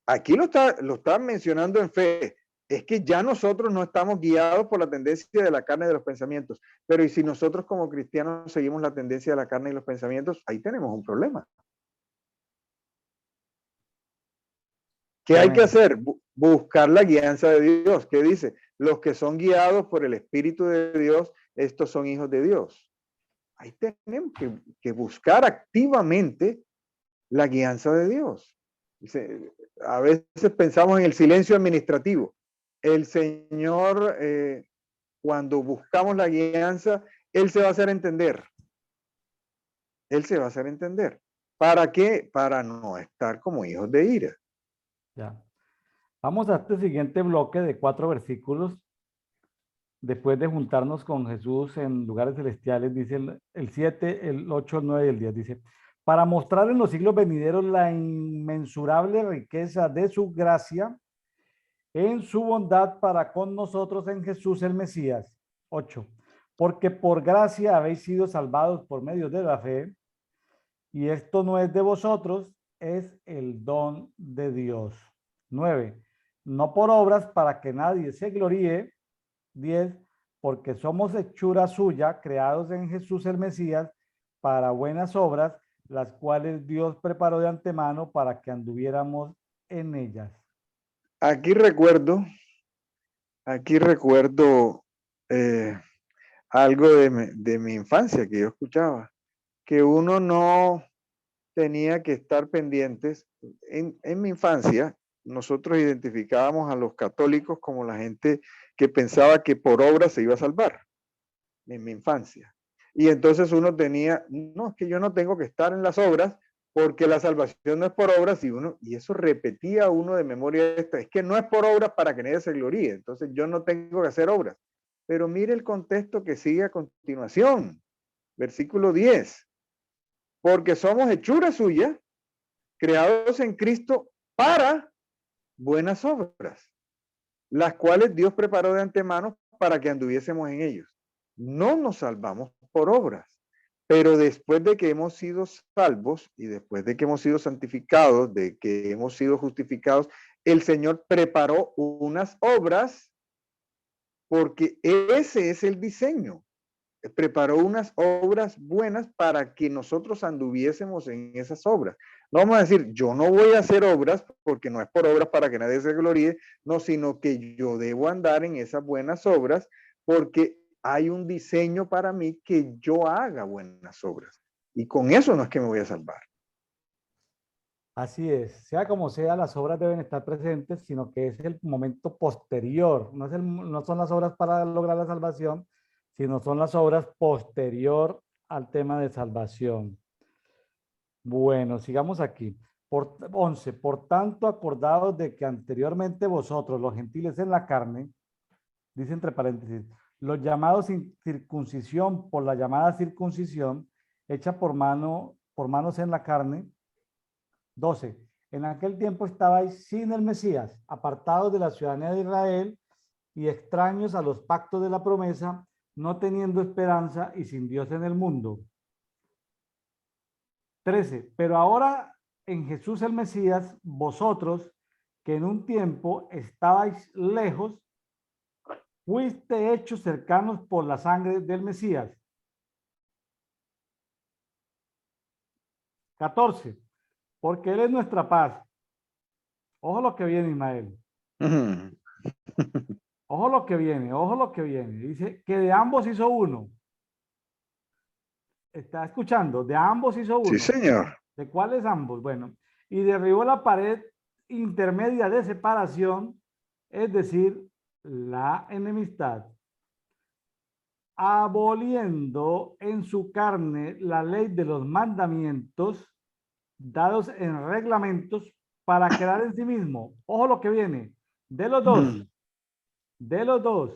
Aquí lo está mencionando en fe. Es que ya nosotros no estamos guiados por la tendencia de la carne y de los pensamientos. Pero ¿y si nosotros como cristianos seguimos la tendencia de la carne y los pensamientos? Ahí tenemos un problema. ¿Qué hay que hacer? Buscar la guianza de Dios. ¿Qué dice? Los que son guiados por el Espíritu de Dios, estos son hijos de Dios. Ahí tenemos que buscar activamente la guianza de Dios. A veces pensamos en el silencio administrativo. El Señor, cuando buscamos la guianza, Él se va a hacer entender. Él se va a hacer entender. ¿Para qué? Para no estar como hijos de ira. Ya. Vamos a este siguiente bloque de 4 versículos. Después de juntarnos con Jesús en lugares celestiales, dice el 7, el 8, el 9 y el 10. Dice, para mostrar en los siglos venideros la inmensurable riqueza de su gracia en su bondad para con nosotros en Jesús el Mesías. 8. Porque por gracia habéis sido salvados por medio de la fe, y esto no es de vosotros, es el don de Dios. 9. No por obras para que nadie se gloríe. 10. Porque somos hechura suya, creados en Jesús el Mesías, para buenas obras, las cuales Dios preparó de antemano para que anduviéramos en ellas. Aquí recuerdo algo de mi infancia que yo escuchaba, que uno no tenía que estar pendientes. En mi infancia, nosotros identificábamos a los católicos como la gente que pensaba que por obra se iba a salvar, en mi infancia. Y entonces uno tenía, no, es que yo no tengo que estar en las obras porque la salvación no es por obras, y eso repetía uno de memoria esta, es que no es por obras para que nadie se gloríe, entonces yo no tengo que hacer obras. Pero mire el contexto que sigue a continuación, versículo 10, porque somos hechura suya, creados en Cristo para buenas obras, las cuales Dios preparó de antemano para que anduviésemos en ellos. No nos salvamos por obras, pero después de que hemos sido salvos y después de que hemos sido santificados, de que hemos sido justificados, el Señor preparó unas obras porque ese es el diseño. Preparó unas obras buenas para que nosotros anduviésemos en esas obras. No vamos a decir, yo no voy a hacer obras porque no es por obras para que nadie se gloríe, no, sino que yo debo andar en esas buenas obras porque hay un diseño para mí que yo haga buenas obras. Y con eso no es que me voy a salvar. Así es, sea como sea, las obras deben estar presentes, sino que es el momento posterior, no son las obras para lograr la salvación, sino son las obras posterior al tema de salvación. Bueno, sigamos aquí. 11. Por tanto, acordados de que anteriormente vosotros, los gentiles en la carne, dice entre paréntesis, los llamados sin circuncisión por la llamada circuncisión, hecha por manos en la carne. 12. En aquel tiempo estabais sin el Mesías, apartados de la ciudadanía de Israel y extraños a los pactos de la promesa, no teniendo esperanza y sin Dios en el mundo. 13. Pero ahora en Jesús el Mesías, vosotros que en un tiempo estabais lejos, fuiste hechos cercanos por la sangre del Mesías. 14. Porque Él es nuestra paz. Ojo lo que viene, Ismael. Ojo lo que viene, ojo lo que viene. Dice que de ambos hizo uno. ¿Está escuchando? De ambos hizo uno. Sí, señor. ¿De cuáles ambos? Bueno, y derribó la pared intermedia de separación, es decir, la enemistad, aboliendo en su carne la ley de los mandamientos dados en reglamentos para crear en sí mismo, ojo lo que viene, de los dos,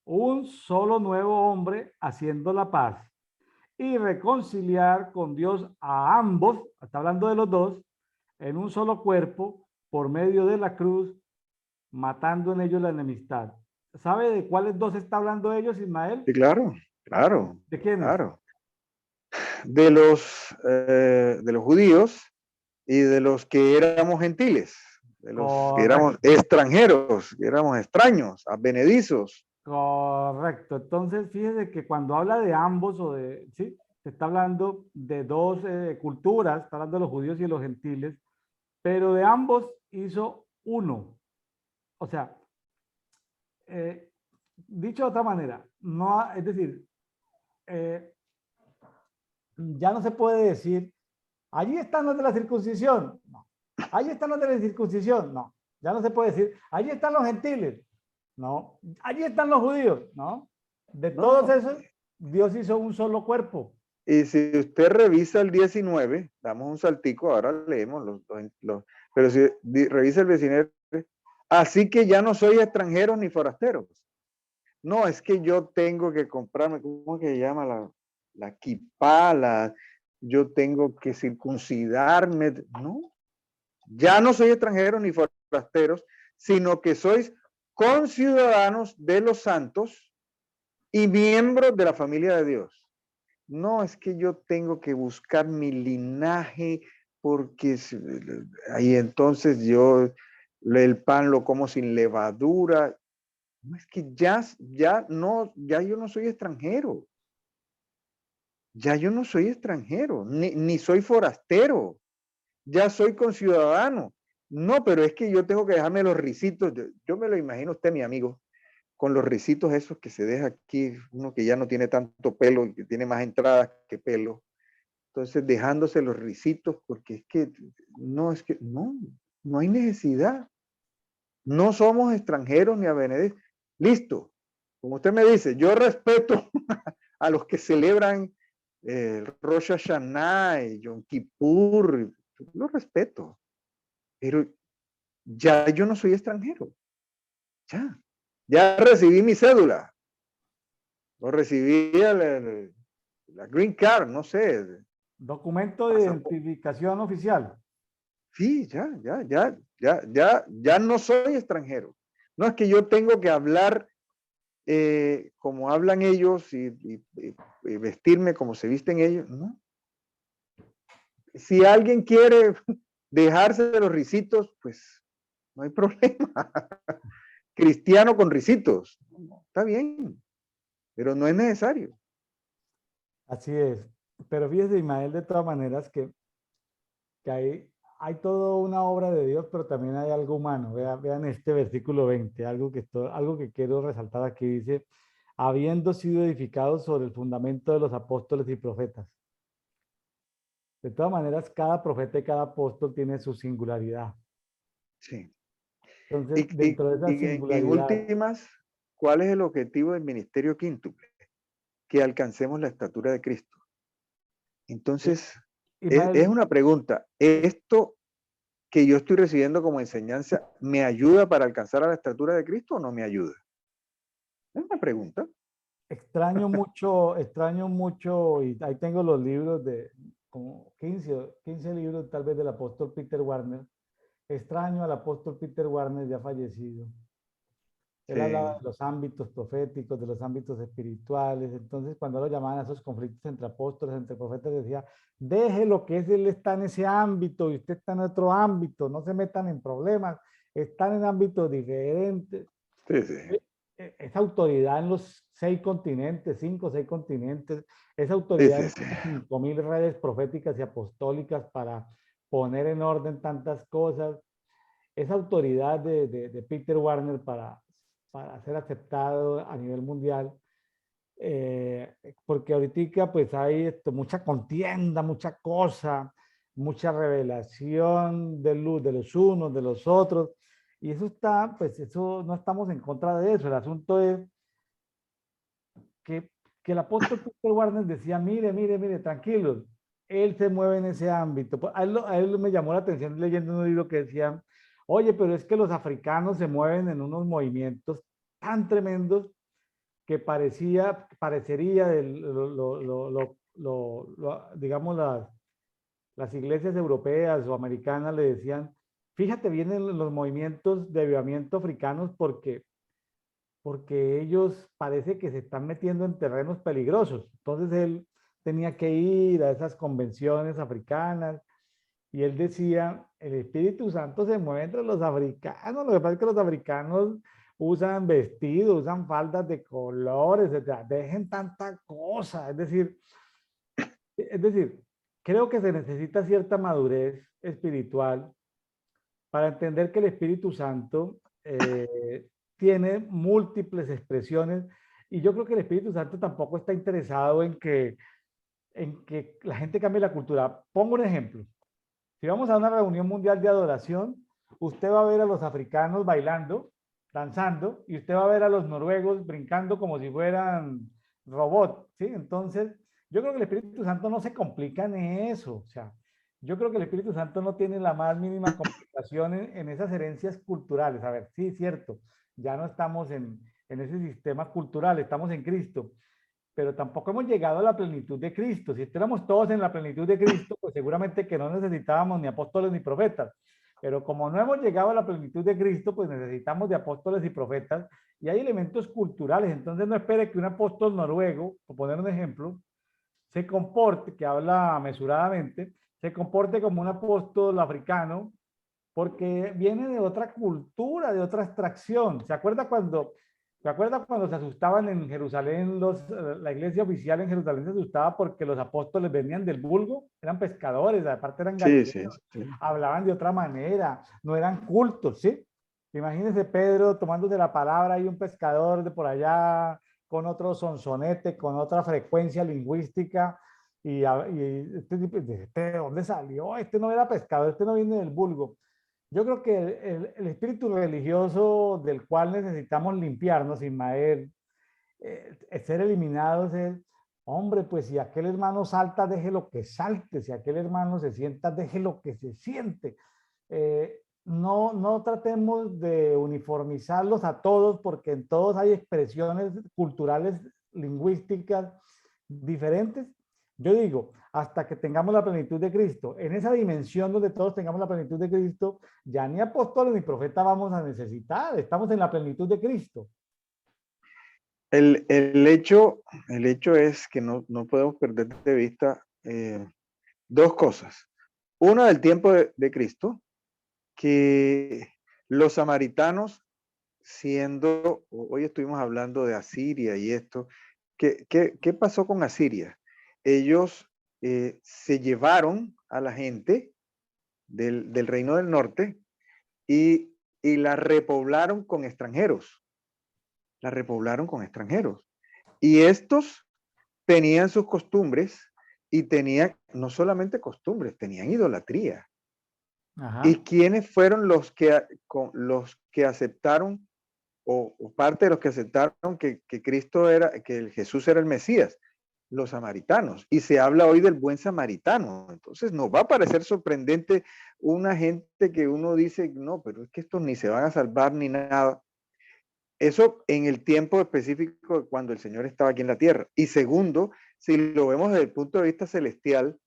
un solo nuevo hombre haciendo la paz y reconciliar con Dios a ambos, está hablando de los dos, en un solo cuerpo por medio de la cruz, matando en ellos la enemistad. ¿Sabe de cuáles dos está hablando ellos, Ismael? Sí, claro, claro. ¿De quiénes? Claro. De los judíos y de los que éramos gentiles, de los que éramos extranjeros, que éramos extraños, advenedizos. Correcto. Entonces, fíjese que cuando habla de ambos o de, sí, se está hablando de dos culturas, está hablando de los judíos y los gentiles, pero de ambos hizo uno. O sea, dicho de otra manera, no, es decir, ya no se puede decir, allí están los de la circuncisión, no. Allí están los de la circuncisión, no. Ya no se puede decir, allí están los gentiles, no. Allí están los judíos, no. De todos esos, Dios hizo un solo cuerpo. Y si usted revisa el 19, damos un saltico, ahora leemos pero si revisa el 19, así que ya no soy extranjeros ni forasteros. No, es que yo tengo que comprarme, ¿cómo que se llama? La kipá, yo tengo que circuncidarme. No, ya no soy extranjero ni forasteros, sino que sois conciudadanos de los santos y miembros de la familia de Dios. No es que yo tengo que buscar mi linaje porque ahí entonces yo el pan lo como sin levadura. No es que ya yo no soy extranjero. Ya yo no soy extranjero, ni soy forastero. Ya soy conciudadano. No, pero es que yo tengo que dejarme los risitos. Yo me lo imagino usted, mi amigo, con los risitos esos que se deja aquí, uno que ya no tiene tanto pelo y que tiene más entradas que pelo. Entonces, dejándose los risitos, porque es que no hay necesidad. No somos extranjeros ni advenedizos. Listo. Como usted me dice, yo respeto a los que celebran Rosh Hashanah y Yom Kippur. Lo respeto. Pero ya yo no soy extranjero. Ya recibí mi cédula. O recibí la green card, no sé. Documento de identificación oficial. Sí, ya no soy extranjero. No es que yo tengo que hablar como hablan ellos y vestirme como se visten ellos, ¿no? Si alguien quiere dejarse de los risitos, pues no hay problema. Cristiano con risitos, está bien, pero no es necesario. Así es. Pero fíjese, Ismael, de todas maneras que hay toda una obra de Dios, pero también hay algo humano. Vean este versículo 20, algo que quiero resaltar aquí. Dice, habiendo sido edificados sobre el fundamento de los apóstoles y profetas. De todas maneras, cada profeta y cada apóstol tiene su singularidad. Sí. Entonces, Y, y- dentro de esa y en singularidad, últimas, ¿cuál es el objetivo del ministerio quíntuple? Que alcancemos la estatura de Cristo. Entonces, es Ismael, una pregunta. ¿Esto que yo estoy recibiendo como enseñanza me ayuda para alcanzar a la estatura de Cristo o no me ayuda? Es una pregunta. extraño mucho, y ahí tengo los libros de como 15 libros tal vez del apóstol Peter Warner. Extraño al apóstol Peter Warner ya fallecido. Él hablaba Sí, de los ámbitos proféticos, de los ámbitos espirituales. Entonces, cuando lo llamaban a esos conflictos entre apóstoles, entre profetas, decía, deje lo que es, él está en ese ámbito y usted está en otro ámbito, no se metan en problemas, están en ámbitos diferentes. sí, sí. Esa autoridad en los 6 continentes, 5 o 6 continentes, esa Sí, autoridad sí, en sí. 5.000 redes proféticas y apostólicas para poner en orden tantas cosas, esa autoridad de Peter Warner para ser aceptado a nivel mundial, porque ahorita pues hay mucha contienda, mucha cosa, mucha revelación de luz de los unos, de los otros, y eso está, pues eso no estamos en contra de eso, el asunto es que, que el apóstol Peter Warner decía, mire, tranquilos, él se mueve en ese ámbito. Pues, a él me llamó la atención leyendo un libro que decía, oye, pero es que los africanos se mueven en unos movimientos tan tremendos que parecería, digamos, las iglesias europeas o americanas le decían, fíjate bien en los movimientos de avivamiento africanos porque ellos parece que se están metiendo en terrenos peligrosos. Entonces él tenía que ir a esas convenciones africanas y él decía, el Espíritu Santo se mueve entre los africanos, lo que pasa es que los africanos usan vestidos, usan faldas de colores, etc. Dejen tanta cosa, es decir, creo que se necesita cierta madurez espiritual para entender que el Espíritu Santo tiene múltiples expresiones y yo creo que el Espíritu Santo tampoco está interesado en que la gente cambie la cultura. Pongo un ejemplo. Si vamos a una reunión mundial de adoración, usted va a ver a los africanos bailando, danzando, y usted va a ver a los noruegos brincando como si fueran robots, ¿sí? Entonces, yo creo que el Espíritu Santo no se complica en eso, o sea, yo creo que el Espíritu Santo no tiene la más mínima complicación en esas herencias culturales. A ver, sí, cierto, ya no estamos en ese sistema cultural, estamos en Cristo, pero tampoco hemos llegado a la plenitud de Cristo. Si estuviéramos todos en la plenitud de Cristo, pues seguramente que no necesitábamos ni apóstoles ni profetas. Pero como no hemos llegado a la plenitud de Cristo, pues necesitamos de apóstoles y profetas, y hay elementos culturales. Entonces no espere que un apóstol noruego, por poner un ejemplo, se comporte, que habla mesuradamente, se comporte como un apóstol africano, porque viene de otra cultura, de otra extracción. ¿Se acuerda cuando se asustaban en Jerusalén, la iglesia oficial en Jerusalén se asustaba porque los apóstoles venían del vulgo? Eran pescadores, aparte eran Sí, sí, galileos, sí. hablaban de otra manera, no eran cultos, ¿sí? Imagínense Pedro tomándose la palabra y un pescador de por allá con otro sonsonete, con otra frecuencia lingüística, y este tipo, ¿de dónde salió? Este no era pescador, este no viene del vulgo. Yo creo que el espíritu religioso del cual necesitamos limpiarnos, Ismael, ser eliminados es, hombre, pues si aquel hermano salta, deje lo que salte, si aquel hermano se sienta, deje lo que se siente. No tratemos de uniformizarlos a todos porque en todos hay expresiones culturales, lingüísticas diferentes. Yo digo, hasta que tengamos la plenitud de Cristo, en esa dimensión donde todos tengamos la plenitud de Cristo, ya ni apóstoles ni profetas vamos a necesitar, estamos en la plenitud de Cristo. El hecho es que no podemos perder de vista dos cosas. Una, del tiempo de Cristo, que los samaritanos, hoy estuvimos hablando de Asiria y esto, ¿qué pasó con Asiria? Ellos se llevaron a la gente del reino del norte y la repoblaron con extranjeros. La repoblaron con extranjeros. Y estos tenían sus costumbres y tenían no solamente costumbres, tenían idolatría. ¿Y Ajá. quiénes fueron los que aceptaron o parte de los que aceptaron que Cristo era, que Jesús era el Mesías? Los samaritanos. Y se habla hoy del buen samaritano. Entonces nos va a parecer sorprendente una gente que uno dice, no, pero es que estos ni se van a salvar ni nada. Eso en el tiempo específico de cuando el Señor estaba aquí en la tierra. Y segundo, si lo vemos desde el punto de vista celestial,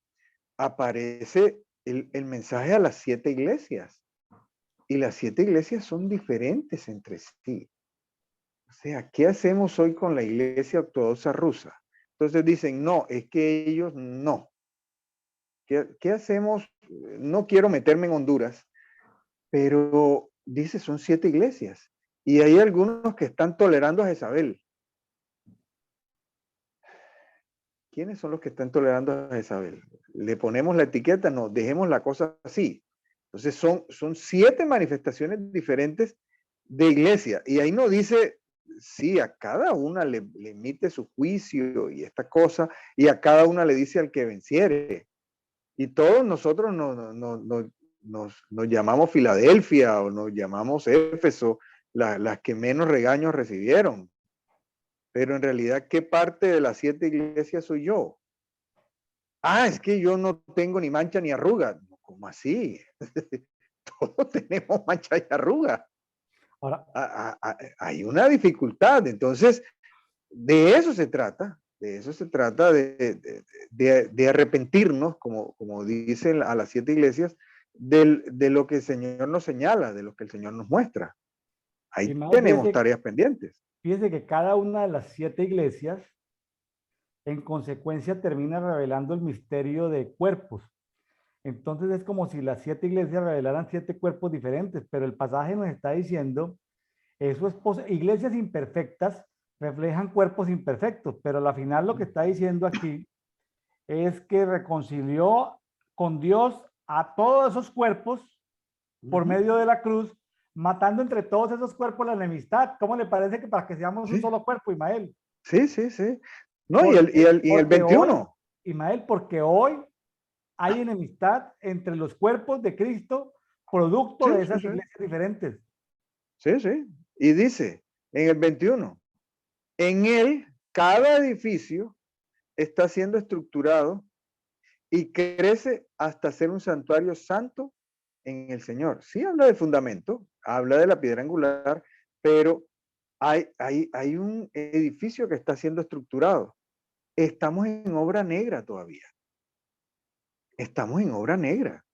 aparece el mensaje a las 7 iglesias. Y las 7 iglesias son diferentes entre sí. O sea, ¿qué hacemos hoy con la iglesia ortodoxa rusa? Entonces dicen, no, es que ellos no. ¿Qué hacemos? No quiero meterme en Honduras, pero dice, son 7 iglesias. Y hay algunos que están tolerando a Jezabel. ¿Quiénes son los que están tolerando a Jezabel? ¿Le ponemos la etiqueta? No, dejemos la cosa así. Entonces son 7 manifestaciones diferentes de iglesia. Y ahí no dice, sí, a cada una le emite su juicio y esta cosa, y a cada una le dice al que venciere. Y todos nosotros nos llamamos Filadelfia o nos llamamos Éfeso, las que menos regaños recibieron. Pero en realidad, ¿qué parte de las 7 iglesias soy yo? Ah, es que yo no tengo ni mancha ni arruga. ¿Cómo así? Todos tenemos mancha y arruga. Ahora, Hay una dificultad. Entonces, de eso se trata. De eso se trata de arrepentirnos, como dicen a las 7 iglesias, de lo que el Señor nos señala, de lo que el Señor nos muestra. Ahí Ismael, tenemos tareas pendientes. fíjese que cada una de las 7 iglesias, en consecuencia, termina revelando el misterio de cuerpos. Entonces es como si las 7 iglesias revelaran 7 cuerpos diferentes, pero el pasaje nos está diciendo, eso es iglesias imperfectas reflejan cuerpos imperfectos, pero al final lo que está diciendo aquí es que reconcilió con Dios a todos esos cuerpos por medio de la cruz, matando entre todos esos cuerpos la enemistad. ¿Cómo le parece que para que seamos un Sí, solo cuerpo, Ismael? sí, sí, sí. No, y el Porque hoy, 21. Ismael, porque hoy hay enemistad entre los cuerpos de Cristo, producto Sí, de sí, esas sí. iglesias diferentes. Sí, sí. Y dice en el 21, en él cada edificio está siendo estructurado y crece hasta ser un santuario santo en el Señor. Sí habla de fundamento, habla de la piedra angular, pero hay un edificio que está siendo estructurado. estamos en obra negra todavía. Estamos en obra negra.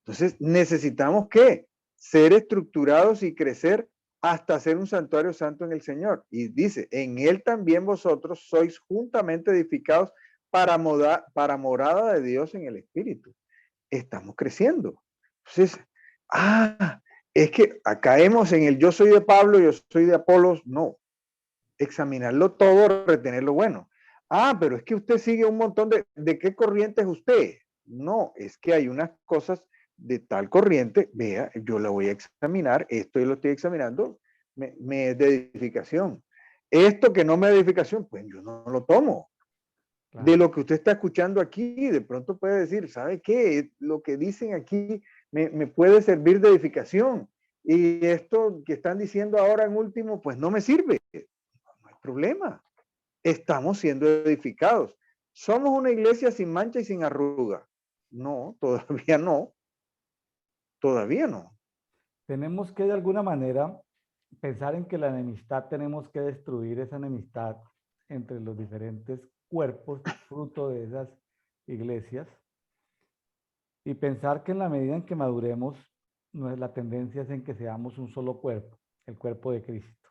Entonces, necesitamos ¿qué? Ser estructurados y crecer hasta ser un santuario santo en el Señor. Y dice, en Él también vosotros sois juntamente edificados para morada de Dios en el Espíritu. Estamos creciendo. Entonces, es que caemos en el yo soy de Pablo, yo soy de Apolos. No, examinarlo todo, retener lo bueno. Pero es que usted sigue un montón ¿de qué corriente es usted? No, es que hay unas cosas de tal corriente, vea, yo la voy a examinar, esto yo lo estoy examinando, me es de edificación. Esto que no me es de edificación, pues yo no lo tomo. Claro. De lo que usted está escuchando aquí, de pronto puede decir, ¿sabe qué? Lo que dicen aquí me puede servir de edificación. Y esto que están diciendo ahora en último, pues no me sirve. No hay problema. Estamos siendo edificados. ¿Somos una iglesia sin mancha y sin arruga? No, todavía no. Todavía no. Tenemos que de alguna manera pensar en que la enemistad tenemos que destruir esa enemistad entre los diferentes cuerpos fruto de esas iglesias y pensar que en la medida en que maduremos, la tendencia es en que seamos un solo cuerpo, el cuerpo de Cristo.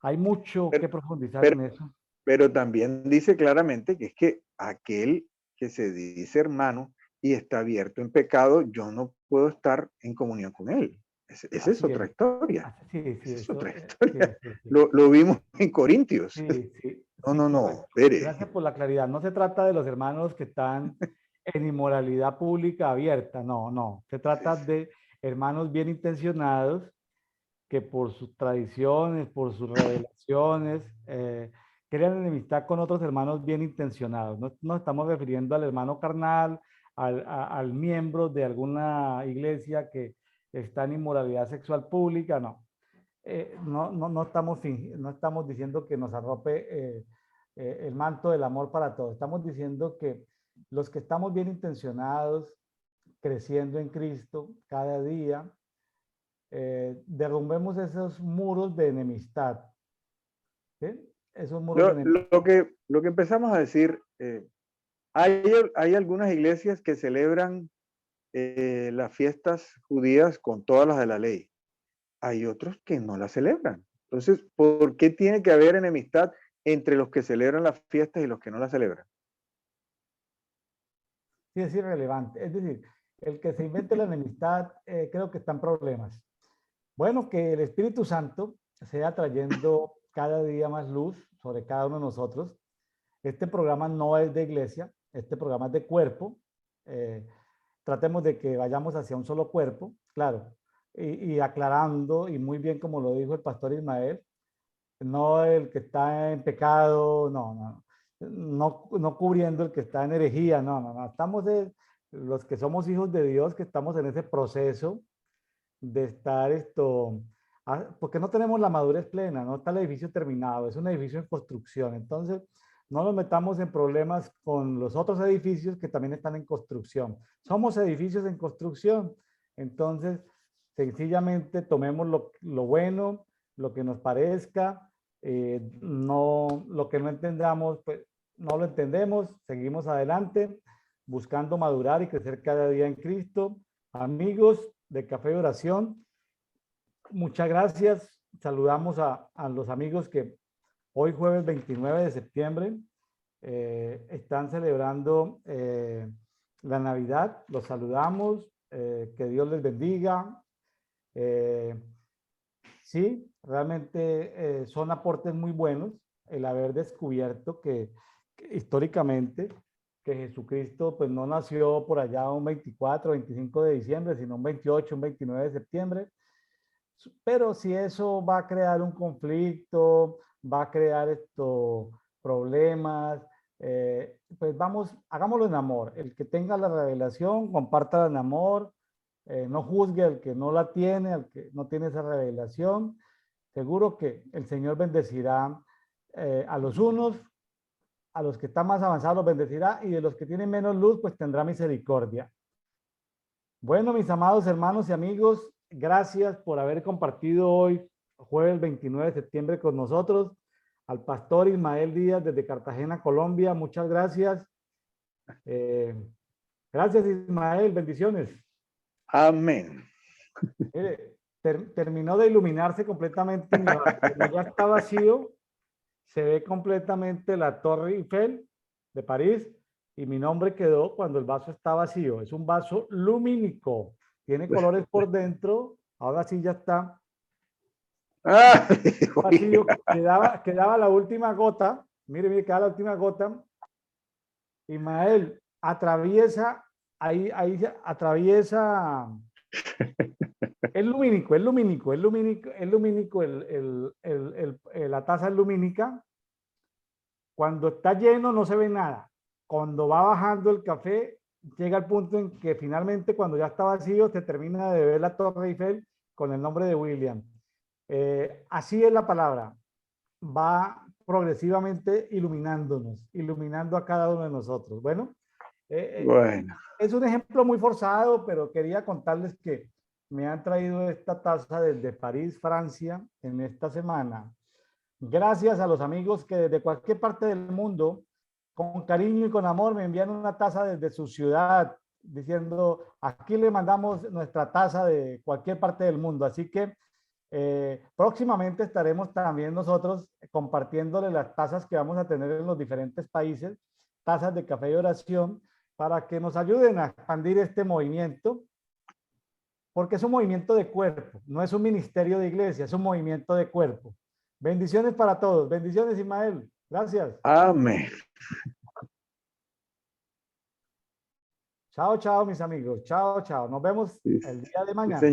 Hay mucho que profundizar en eso. Pero también dice claramente que es que aquel que se dice hermano y está abierto en pecado, yo no puedo estar en comunión con él. Esa es otra historia. Esa es otra historia. Lo vimos en Corintios. No. Gracias por la claridad. No se trata de los hermanos que están en inmoralidad pública abierta. No. Se trata de hermanos bien intencionados que por sus tradiciones, por sus revelaciones, crean enemistad con otros hermanos bien intencionados. No nos estamos refiriendo al hermano carnal, al miembro de alguna iglesia que está en inmoralidad sexual pública, no. No estamos diciendo que nos arrope el manto del amor para todos. Estamos diciendo que los que estamos bien intencionados, creciendo en Cristo cada día, derrumbemos esos muros de enemistad. ¿Sí? Esos muros de enemistad. Lo que empezamos a decir, hay algunas iglesias que celebran las fiestas judías con todas las de la ley. Hay otros que no las celebran. Entonces, ¿por qué tiene que haber enemistad entre los que celebran las fiestas y los que no las celebran? Sí, es irrelevante. Es decir, el que se invente la enemistad, creo que está en problemas. Bueno, que el Espíritu Santo sea trayendo cada día más luz sobre cada uno de nosotros. Este programa no es de iglesia, este programa es de cuerpo. Tratemos de que vayamos hacia un solo cuerpo, claro, y aclarando, y muy bien como lo dijo el pastor Ismael, no el que está en pecado, no cubriendo el que está en herejía, no. Estamos los que somos hijos de Dios, que estamos en ese proceso de estar porque no tenemos la madurez plena, no está el edificio terminado, es un edificio en construcción. Entonces, no nos metamos en problemas con los otros edificios que también están en construcción. Somos edificios en construcción. Entonces, sencillamente tomemos lo bueno, lo que nos parezca, lo que no entendamos, pues no lo entendemos, seguimos adelante, buscando madurar y crecer cada día en Cristo. Amigos de Café y Oración, muchas gracias. Saludamos a los amigos que hoy jueves 29 de septiembre están celebrando la Navidad. Los saludamos, que Dios les bendiga. Sí, realmente son aportes muy buenos el haber descubierto que históricamente que Jesucristo pues no nació por allá un 24, 25 de diciembre, sino un 28, un 29 de septiembre. Pero si eso va a crear un conflicto, va a crear problemas, pues hagámoslo en amor. El que tenga la revelación, compártala en amor, no juzgue al que no la tiene, al que no tiene esa revelación. Seguro que el Señor bendecirá a los unos, a los que están más avanzados los bendecirá, y de los que tienen menos luz, pues tendrá misericordia. Bueno, mis amados hermanos y amigos, gracias por haber compartido hoy, jueves 29 de septiembre, con nosotros. al pastor Ismael Díaz desde Cartagena, Colombia. Muchas gracias. Gracias, Ismael. Bendiciones. Amén. Mire, terminó de iluminarse completamente mi vaso. Como ya está vacío, se ve completamente la Torre Eiffel de París y mi nombre quedó cuando el vaso está vacío. Es un vaso lumínico. Tiene colores por dentro. Ahora sí ya está Ah, vacío. Quedaba la última gota. Mire, mire, queda la última gota. Ismael, atraviesa, ahí atraviesa. Es lumínico, es lumínico, es lumínico, es lumínico, la taza es lumínica. Cuando está lleno no se ve nada. Cuando va bajando el café, llega al punto en que finalmente cuando ya está vacío, se termina de ver la Torre Eiffel con el nombre de William. Así es la palabra. Va progresivamente iluminándonos, iluminando a cada uno de nosotros. Bueno, bueno. es un ejemplo muy forzado, pero quería contarles que me han traído esta taza desde París, Francia, en esta semana. Gracias a los amigos que desde cualquier parte del mundo, con cariño y con amor, me envían una taza desde su ciudad, diciendo, aquí le mandamos nuestra taza de cualquier parte del mundo. Así que próximamente estaremos también nosotros compartiéndole las tazas que vamos a tener en los diferentes países, tazas de café y oración, para que nos ayuden a expandir este movimiento, porque es un movimiento de cuerpo, no es un ministerio de iglesia, es un movimiento de cuerpo. Bendiciones para todos. Bendiciones, Ismael. Gracias. Amén. Chao, chao, mis amigos. Chao, chao. Nos vemos Sí, el día de sí, mañana. señor.